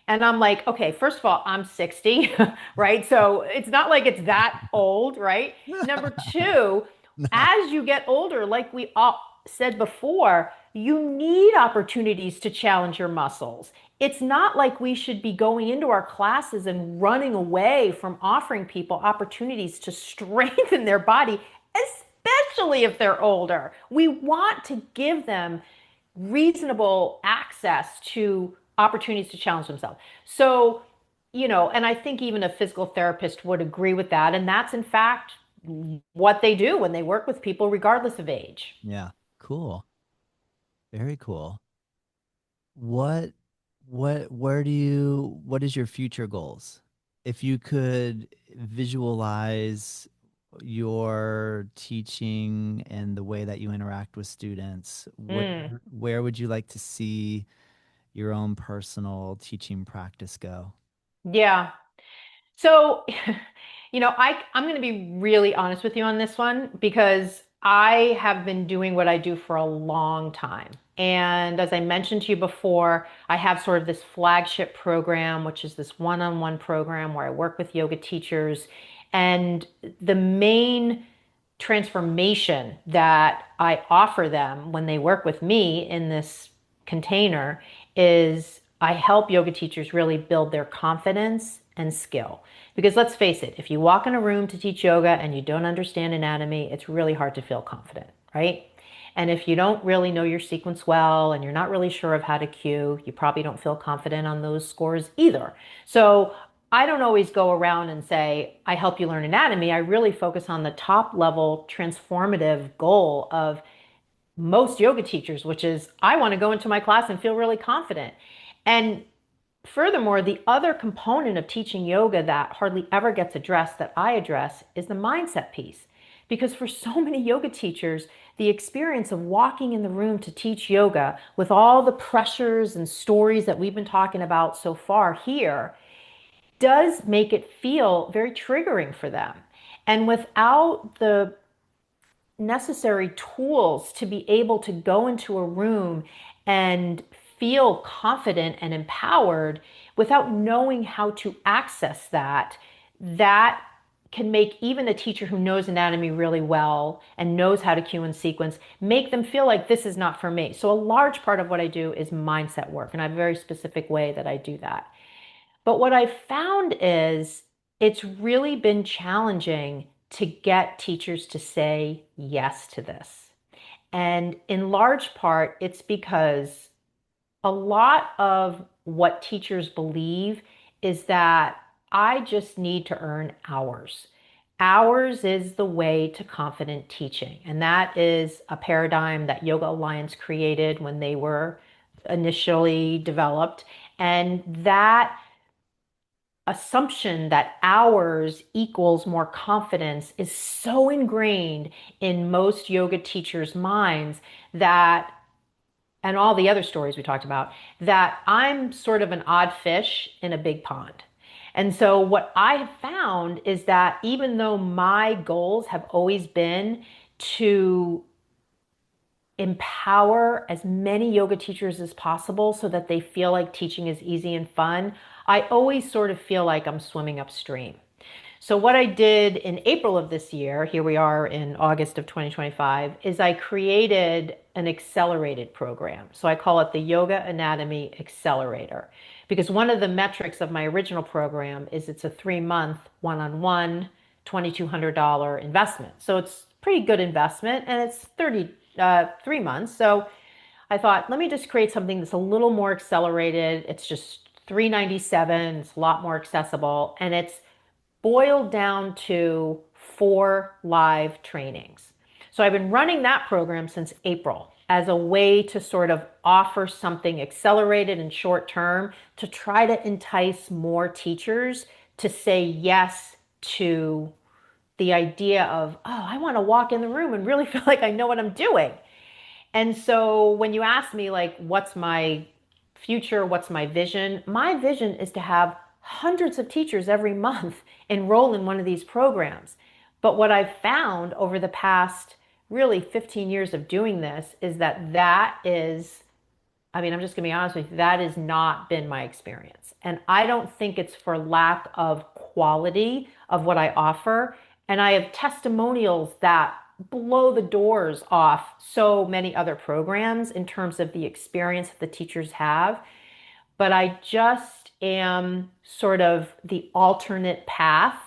And I'm like, okay, first of all, I'm 60, right? So it's not like it's that old, right? Number two, No. as you get older, like we all said before, you need opportunities to challenge your muscles. It's not like we should be going into our classes and running away from offering people opportunities to strengthen their body, especially if they're older. We want to give them reasonable access to opportunities to challenge themselves. So, and I think even a physical therapist would agree with that. And that's in fact what they do when they work with people, regardless of age. Yeah. Cool. Very cool. What what is your future goals? If you could visualize your teaching and the way that you interact with students, Mm, where would you like to see your own personal teaching practice go? yeah. So, I'm going to be really honest with you on this one because I have been doing what I do for a long time. And as I mentioned to you before, I have sort of this flagship program, which is this one-on-one program where I work with yoga teachers. And the main transformation that I offer them when they work with me in this container is I help yoga teachers really build their confidence and skill. Because let's face it, if you walk in a room to teach yoga and you don't understand anatomy, it's really hard to feel confident, right? And if you don't really know your sequence well and you're not really sure of how to cue, you probably don't feel confident on those scores either. So I don't always go around and say, I help you learn anatomy. I really focus on the top level transformative goal of most yoga teachers, which is I want to go into my class and feel really confident. And furthermore, the other component of teaching yoga that hardly ever gets addressed that I address is the mindset piece. Because for so many yoga teachers, the experience of walking in the room to teach yoga with all the pressures and stories that we've been talking about so far here does make it feel very triggering for them. And without the necessary tools to be able to go into a room and feel confident and empowered without knowing how to access that, that can make even a teacher who knows anatomy really well and knows how to cue and sequence make them feel like this is not for me. So a large part of what I do is mindset work, and I have a very specific way that I do that. But what I've found is it's really been challenging to get teachers to say yes to this. And in large part, it's because a lot of what teachers believe is that I just need to earn hours. Hours is the way to confident teaching. And that is a paradigm that Yoga Alliance created when they were initially developed. And that assumption that hours equals more confidence is so ingrained in most yoga teachers' minds that and all the other stories we talked about, that I'm sort of an odd fish in a big pond. And so what I have found is that even though my goals have always been to empower as many yoga teachers as possible so that they feel like teaching is easy and fun, I always sort of feel like I'm swimming upstream. So what I did in April of this year, here we are in August of 2025, is I created an accelerated program. So I call it the Yoga Anatomy Accelerator. Because one of the metrics of my original program is it's a 3-month one-on-one $2,200 investment. So it's pretty good investment and it's 3 months. So I thought, let me just create something that's a little more accelerated. It's just $397. It's a lot more accessible, and it's boiled down to 4 live trainings. So I've been running that program since April as a way to sort of offer something accelerated and short term to try to entice more teachers to say yes to the idea of, oh, I want to walk in the room and really feel like I know what I'm doing. And so when you ask me, like, what's my future, what's my vision is to have hundreds of teachers every month enroll in one of these programs. But what I've found over the past really 15 years of doing this is that I mean, I'm just going to be honest with you, that has not been my experience. And I don't think it's for lack of quality of what I offer. And I have testimonials that blow the doors off so many other programs in terms of the experience that the teachers have. But I just am sort of the alternate path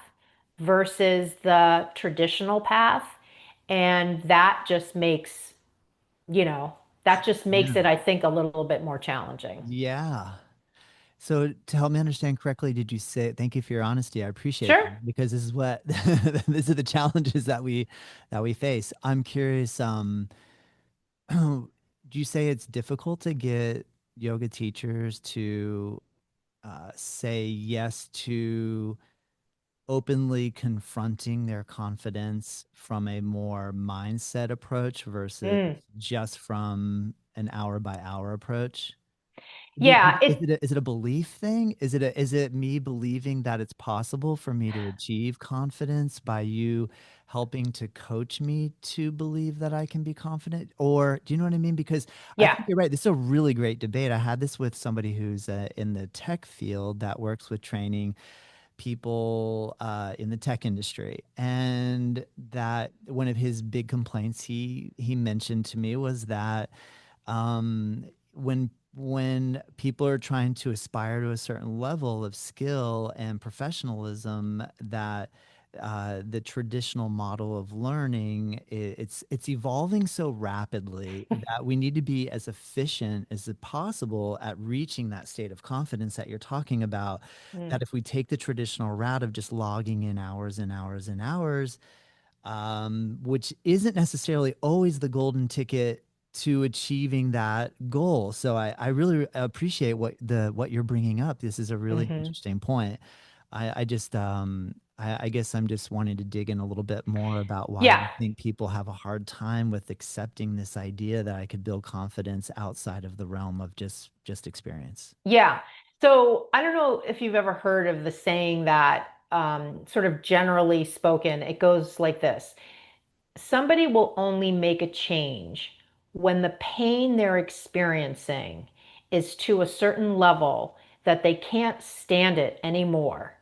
versus the traditional path. And you know, that just makes Yeah. it, I think, a little bit more challenging. Yeah. So to help me understand correctly, did you say, thank you for your honesty. I appreciate Sure. that because this is what these are the challenges that we face. I'm curious, do you say it's difficult to get yoga teachers to say yes to openly confronting their confidence from a more mindset approach versus Mm. just from an hour by hour approach? Yeah, Is it a belief thing? Is it me believing that it's possible for me to achieve confidence by you helping to coach me to believe that I can be confident? Or do you know what I mean? Because I yeah. think you're right. This is a really great debate. I had this with somebody who's in the tech field that works with training people in the tech industry, and that one of his big complaints he mentioned to me was that when people are trying to aspire to a certain level of skill and professionalism, that the traditional model of learning it's evolving so rapidly that we need to be as efficient as possible at reaching that state of confidence that you're talking about. That Mm. if we take the traditional route of just logging in hours and hours and hours, which isn't necessarily always the golden ticket to achieving that goal. So I really appreciate what you're bringing up. This is a really Hmm. interesting point. I just I guess I'm just wanting to dig in a little bit more about why Yeah. you think people have a hard time with accepting this idea that I could build confidence outside of the realm of just experience. Yeah. So I don't know if you've ever heard of the saying that, sort of generally spoken, it goes like this. Somebody will only make a change when the pain they're experiencing is to a certain level that they can't stand it anymore.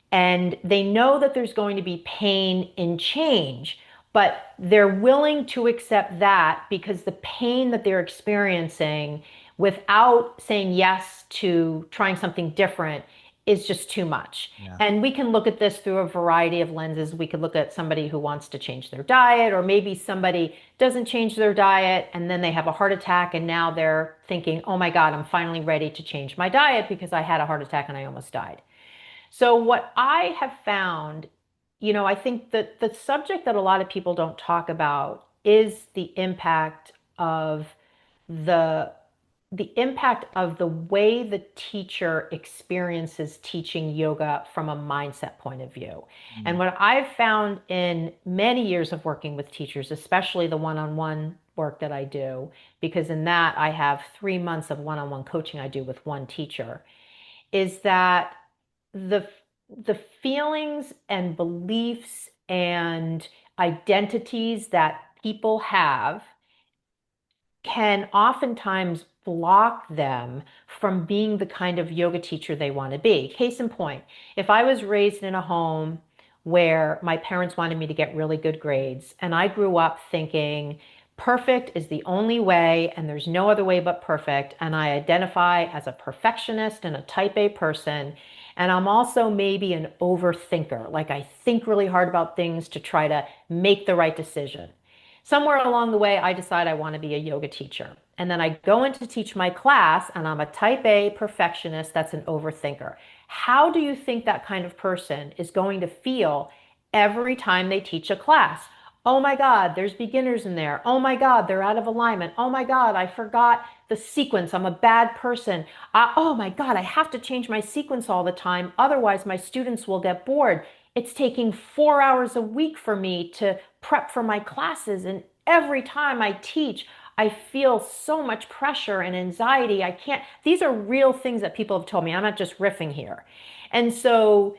And they know that there's going to be pain in change, but they're willing to accept that because the pain that they're experiencing without saying yes to trying something different is just too much. Yeah. And we can look at this through a variety of lenses. We could look at somebody who wants to change their diet, or maybe somebody doesn't change their diet and then they have a heart attack and now they're thinking, oh my God, I'm finally ready to change my diet because I had a heart attack and I almost died. So what I have found, I think that the subject that a lot of people don't talk about is of the the impact of the way the teacher experiences teaching yoga from a mindset point of view. And Mm. what I've found in many years of working with teachers, especially the one-on-one work that I do, because in that I have 3 months of one-on-one coaching I do with one teacher, is that the the feelings and beliefs and identities that people have can oftentimes block them from being the kind of yoga teacher they want to be. Case in point, if I was raised in a home where my parents wanted me to get really good grades, and I grew up thinking perfect is the only way and there's no other way but perfect, and I identify as a perfectionist and a type A person, and I'm also maybe an overthinker, like I think really hard about things to try to make the right decision. Somewhere along the way, I decide I want to be a yoga teacher. And then I go in to teach my class, and I'm a type A perfectionist that's an overthinker. How do you think that kind of person is going to feel every time they teach a class? Oh my God, there's beginners in there. Oh my God, they're out of alignment. Oh my God, I forgot the sequence. I'm a bad person. Oh my God, I have to change my sequence all the time. Otherwise, my students will get bored. It's taking 4 hours a week for me to prep for my classes. And every time I teach, I feel so much pressure and anxiety. I can't, these are real things that people have told me. I'm not just riffing here. And so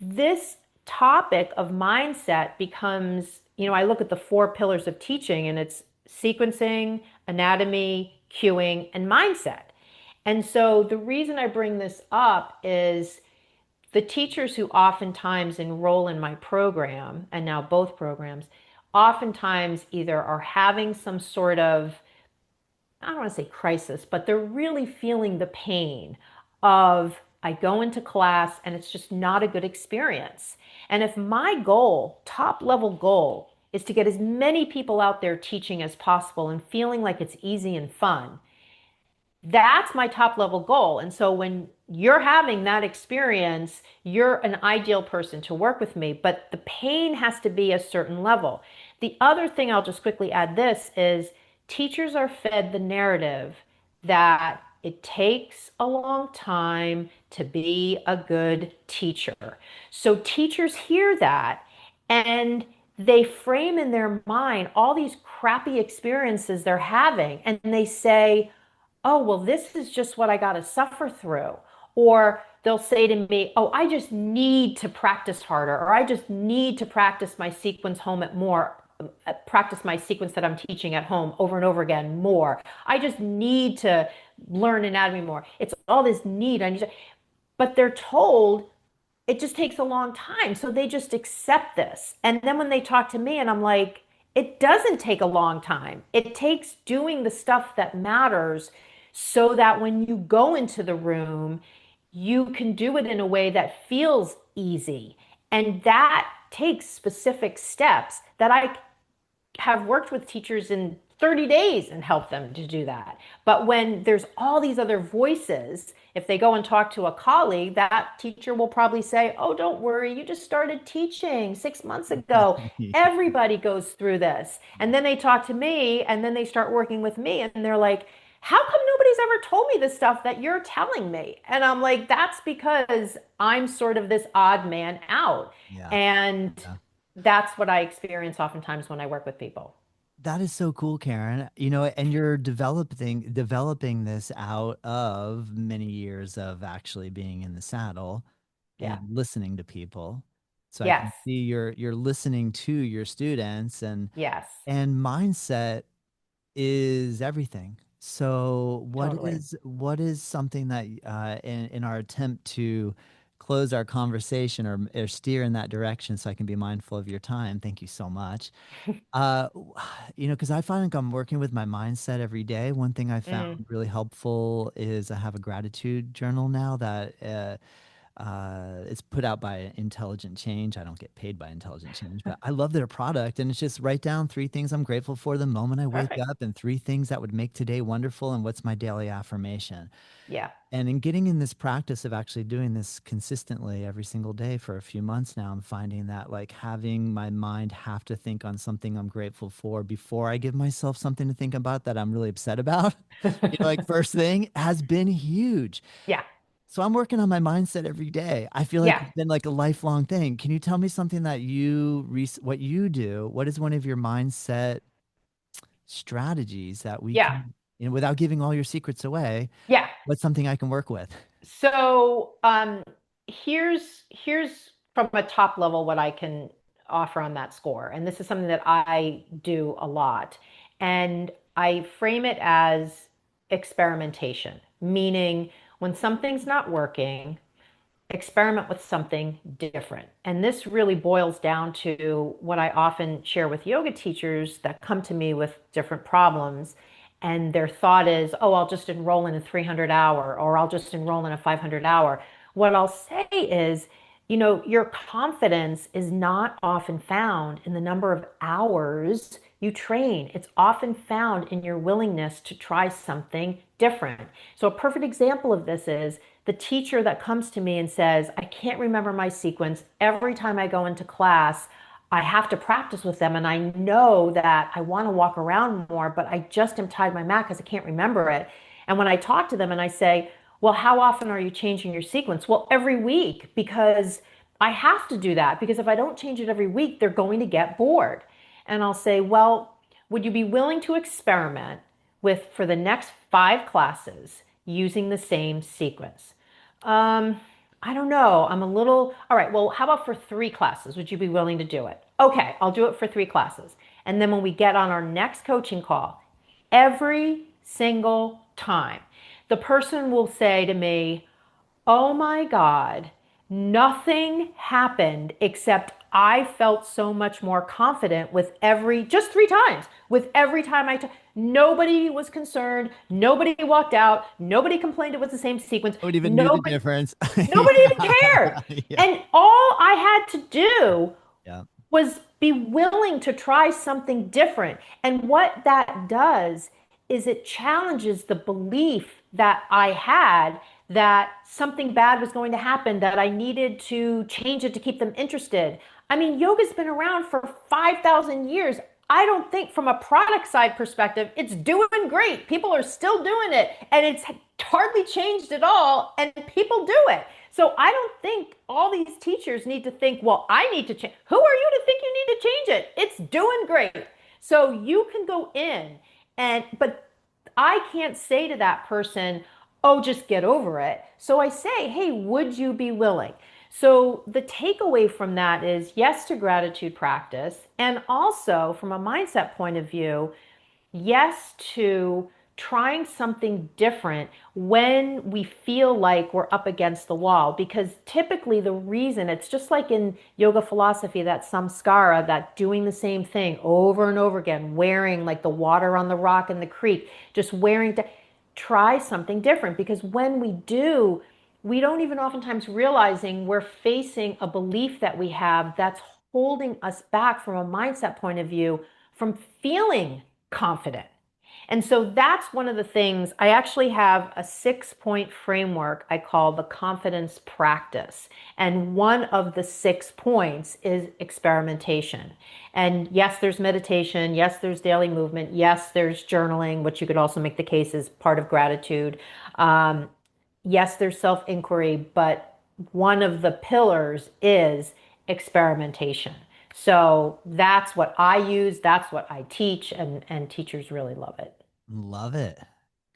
this topic of mindset becomes, I look at the four pillars of teaching, and it's sequencing, anatomy, cueing, and mindset. And so the reason I bring this up is the teachers who oftentimes enroll in my program, and now both programs, oftentimes either are having some sort of, I don't want to say crisis, but they're really feeling the pain of I go into class and it's just not a good experience. And if my goal, top level goal, is to get as many people out there teaching as possible and feeling like it's easy and fun, that's my top level goal. And so when you're having that experience, you're an ideal person to work with me, but the pain has to be a certain level. The other thing I'll just quickly add this is teachers are fed the narrative that it takes a long time to be a good teacher. So teachers hear that and they frame in their mind all these crappy experiences they're having, and they say, oh, well, this is just what I got to suffer through. Or they'll say to me, oh, I just need to practice harder, or I just need to practice my sequence home at more, practice my sequence that I'm teaching at home over and over again more. I just need to learn anatomy more. It's all this need. I need to, but they're told it just takes a long time. So they just accept this. And then when they talk to me, and I'm like, it doesn't take a long time. It takes doing the stuff that matters so that when you go into the room, you can do it in a way that feels easy. And that takes specific steps that I have worked with teachers in 30 days and helped them to do that. But when there's all these other voices, if they go and talk to a colleague, that teacher will probably say, oh, don't worry, you just started teaching 6 months ago. Everybody goes through this. And then they talk to me, and then they start working with me, and they're like, how come nobody's ever told me this stuff that you're telling me? And I'm like, that's because I'm sort of this odd man out. Yeah. And Yeah. that's what I experience oftentimes when I work with people. That is so cool, Karen. And you're developing this out of many years of actually being in the saddle Yeah. and listening to people. So I Yes. can see you're listening to your students, Yes. and mindset is everything. So Totally. what is something that in our attempt to close our conversation or steer in that direction so I can be mindful of your time. Thank you so much. Uh, because I find like I'm working with my mindset every day. One thing I found Mm. really helpful is I have a gratitude journal now that it's put out by Intelligent Change. I don't get paid by Intelligent Change, but I love their product. And it's just write down three things I'm grateful for the moment I wake Perfect. up, and three things that would make today wonderful, and what's my daily affirmation. Yeah. And in getting in this practice of actually doing this consistently every single day for a few months now, I'm finding that like having my mind have to think on something I'm grateful for before I give myself something to think about that I'm really upset about, like first thing has been huge. Yeah. So I'm working on my mindset every day. I feel like Yeah. it's been like a lifelong thing. Can you tell me something that what you do? What is one of your mindset strategies that we Yeah. can, without giving all your secrets away, Yeah. what's something I can work with? So here's from a top level what I can offer on that score. And this is something that I do a lot. And I frame it as experimentation, meaning when something's not working, experiment with something different. And this really boils down to what I often share with yoga teachers that come to me with different problems. And their thought is, oh, I'll just enroll in a 300 hour or I'll just enroll in a 500 hour. What I'll say is, your confidence is not often found in the number of hours you train. It's often found in your willingness to try something different. So, a perfect example of this is the teacher that comes to me and says, I can't remember my sequence. Every time I go into class, I have to practice with them. And I know that I want to walk around more, but I just am tied my mat because I can't remember it. And when I talk to them and I say, well, how often are you changing your sequence? Well, every week, because I have to do that. Because if I don't change it every week, they're going to get bored. And I'll say, well, would you be willing to experiment with for the next 5 classes using the same sequence? Um, I don't know. I'm a little, all right, well, how about for 3 classes? Would you be willing to do it? Okay, I'll do it for 3 classes. And then when we get on our next coaching call, every single time, the person will say to me, oh my God, nothing happened except I felt so much more confident with just 3 times, with every time nobody was concerned. Nobody walked out. Nobody complained it was the same sequence. I would even knew the Nobody, difference. nobody even cared. Yeah. And all I had to do Yeah. was be willing to try something different. And what that does is it challenges the belief that I had that something bad was going to happen, that I needed to change it to keep them interested. I mean, yoga's been around for 5,000 years. I don't think from a product side perspective, it's doing great. People are still doing it and it's hardly changed at all and people do it. So I don't think all these teachers need to think, well, I need to change. Who are you to think you need to change it? It's doing great. So you can go in but I can't say to that person, oh, just get over it. So I say, hey, would you be willing? So the takeaway from that is yes to gratitude practice. And also from a mindset point of view, yes to trying something different when we feel like we're up against the wall. Because typically the reason, it's just like in yoga philosophy, that samskara, that doing the same thing over and over again, wearing like the water on the rock in the creek, just wearing to try something different. Because when we do, we don't even oftentimes realizing we're facing a belief that we have that's holding us back from a mindset point of view from feeling confident. And so that's one of the things. I actually have a 6 point framework I call the confidence practice. And one of the 6 points is experimentation. And yes, there's meditation. Yes, there's daily movement. Yes, there's journaling, which you could also make the case is part of gratitude. Um, yes, there's self inquiry, but one of the pillars is experimentation. So that's what I use, that's what I teach, and teachers really love it. Love it.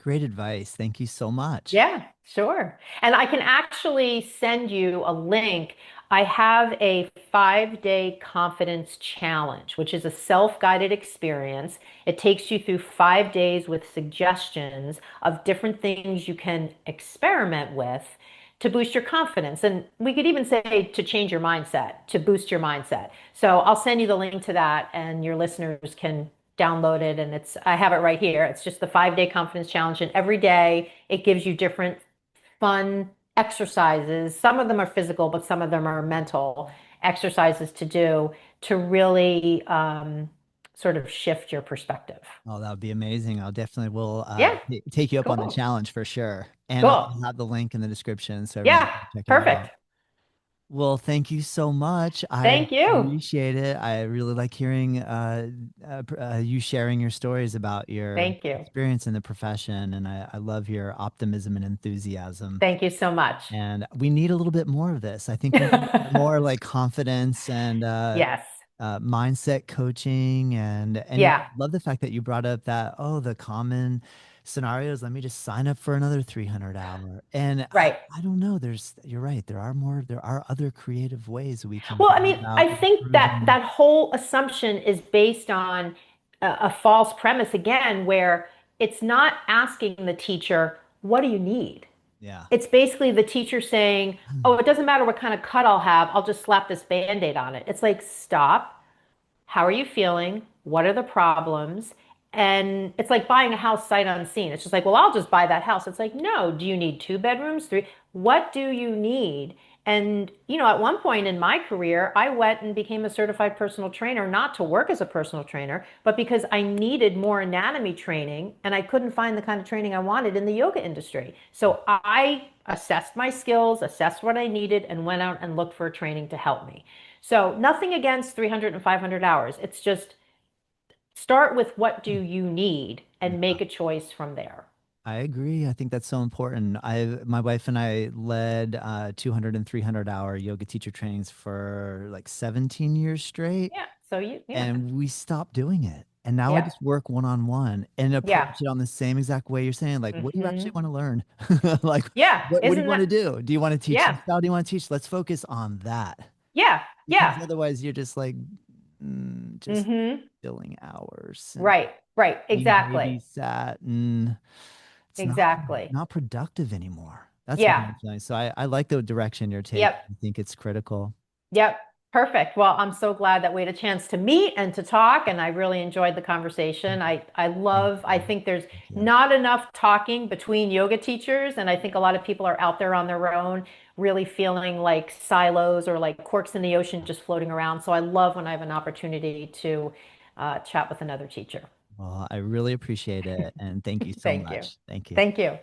Great advice. Thank you so much. Yeah, sure. And I can actually send you a link. I have a 5 day confidence challenge, which is a self guided experience. It takes you through 5 days with suggestions of different things you can experiment with to boost your confidence. And we could even say to change your mindset, to boost your mindset. So I'll send you the link to that, and your listeners can download it. And I have it right here. It's just the 5 day confidence challenge. And every day it gives you different fun exercises. Some of them are physical, but some of them are mental exercises to do to really sort of shift your perspective. Oh, that would be amazing. I'll definitely will Yeah, take you up on the cool. challenge for sure. And Cool. I'll have the link in the description so everyone Yeah, can check it perfect. out. Well, thank you so much. I Thank you. appreciate it. I really like hearing you sharing your stories about your Thank you. experience in the profession. And I love your optimism and enthusiasm. Thank you so much. And we need a little bit more of this. I think we need more like confidence and Yes. mindset coaching and Yeah, love the fact that you brought up that, oh, the common scenarios, let me just sign up for another 300 hour. And right. I don't know, you're right. There are other creative ways we can Well, go I mean, I about think that improving. that whole assumption is based on a false premise again, where it's not asking the teacher, what do you need? Yeah. It's basically the teacher saying, oh, it doesn't matter what kind of cut I'll have, I'll just slap this Band-Aid on it. It's like, stop. How are you feeling? What are the problems? And it's like buying a house sight unseen. It's just like, well, I'll just buy that house. It's like, no, do you need two bedrooms, three? What do you need? And, at one point in my career, I went and became a certified personal trainer, not to work as a personal trainer, but because I needed more anatomy training and I couldn't find the kind of training I wanted in the yoga industry. So I assessed my skills, assessed what I needed, and went out and looked for training to help me. So nothing against 300 and 500 hours. It's just start with what do you need and Yeah. make a choice from there. I agree. I think that's so important. My wife and I led 200 and 300 hour yoga teacher trainings for like 17 years straight, Yeah. So yeah. and we stopped doing it. And now I Yeah. just work one on one and Yeah. approach it on the same exact way you're saying. Like, what do you actually Hmm. want to learn? Like, Yeah. what do you Isn't want to that? do? Do you want to teach Yeah. this style? Do you want to teach? Let's focus on that. Yeah. Because Yeah. otherwise, you're just like, just Hmm. filling hours and Right. Right. being Exactly. babysat, and it's Exactly. not productive anymore. That's what Yeah. I'm feeling. So I like the direction you're taking. Yep. I think it's critical. Yep. Perfect. Well, I'm so glad that we had a chance to meet and to talk, and I really enjoyed the conversation. Thank I you. think there's Thank you. not enough talking between yoga teachers, and I think a lot of people are out there on their own, really feeling like silos or like corks in the ocean just floating around. So I love when I have an opportunity to chat with another teacher. Well, I really appreciate it. And thank you so Thank you. much. Thank you. Thank you.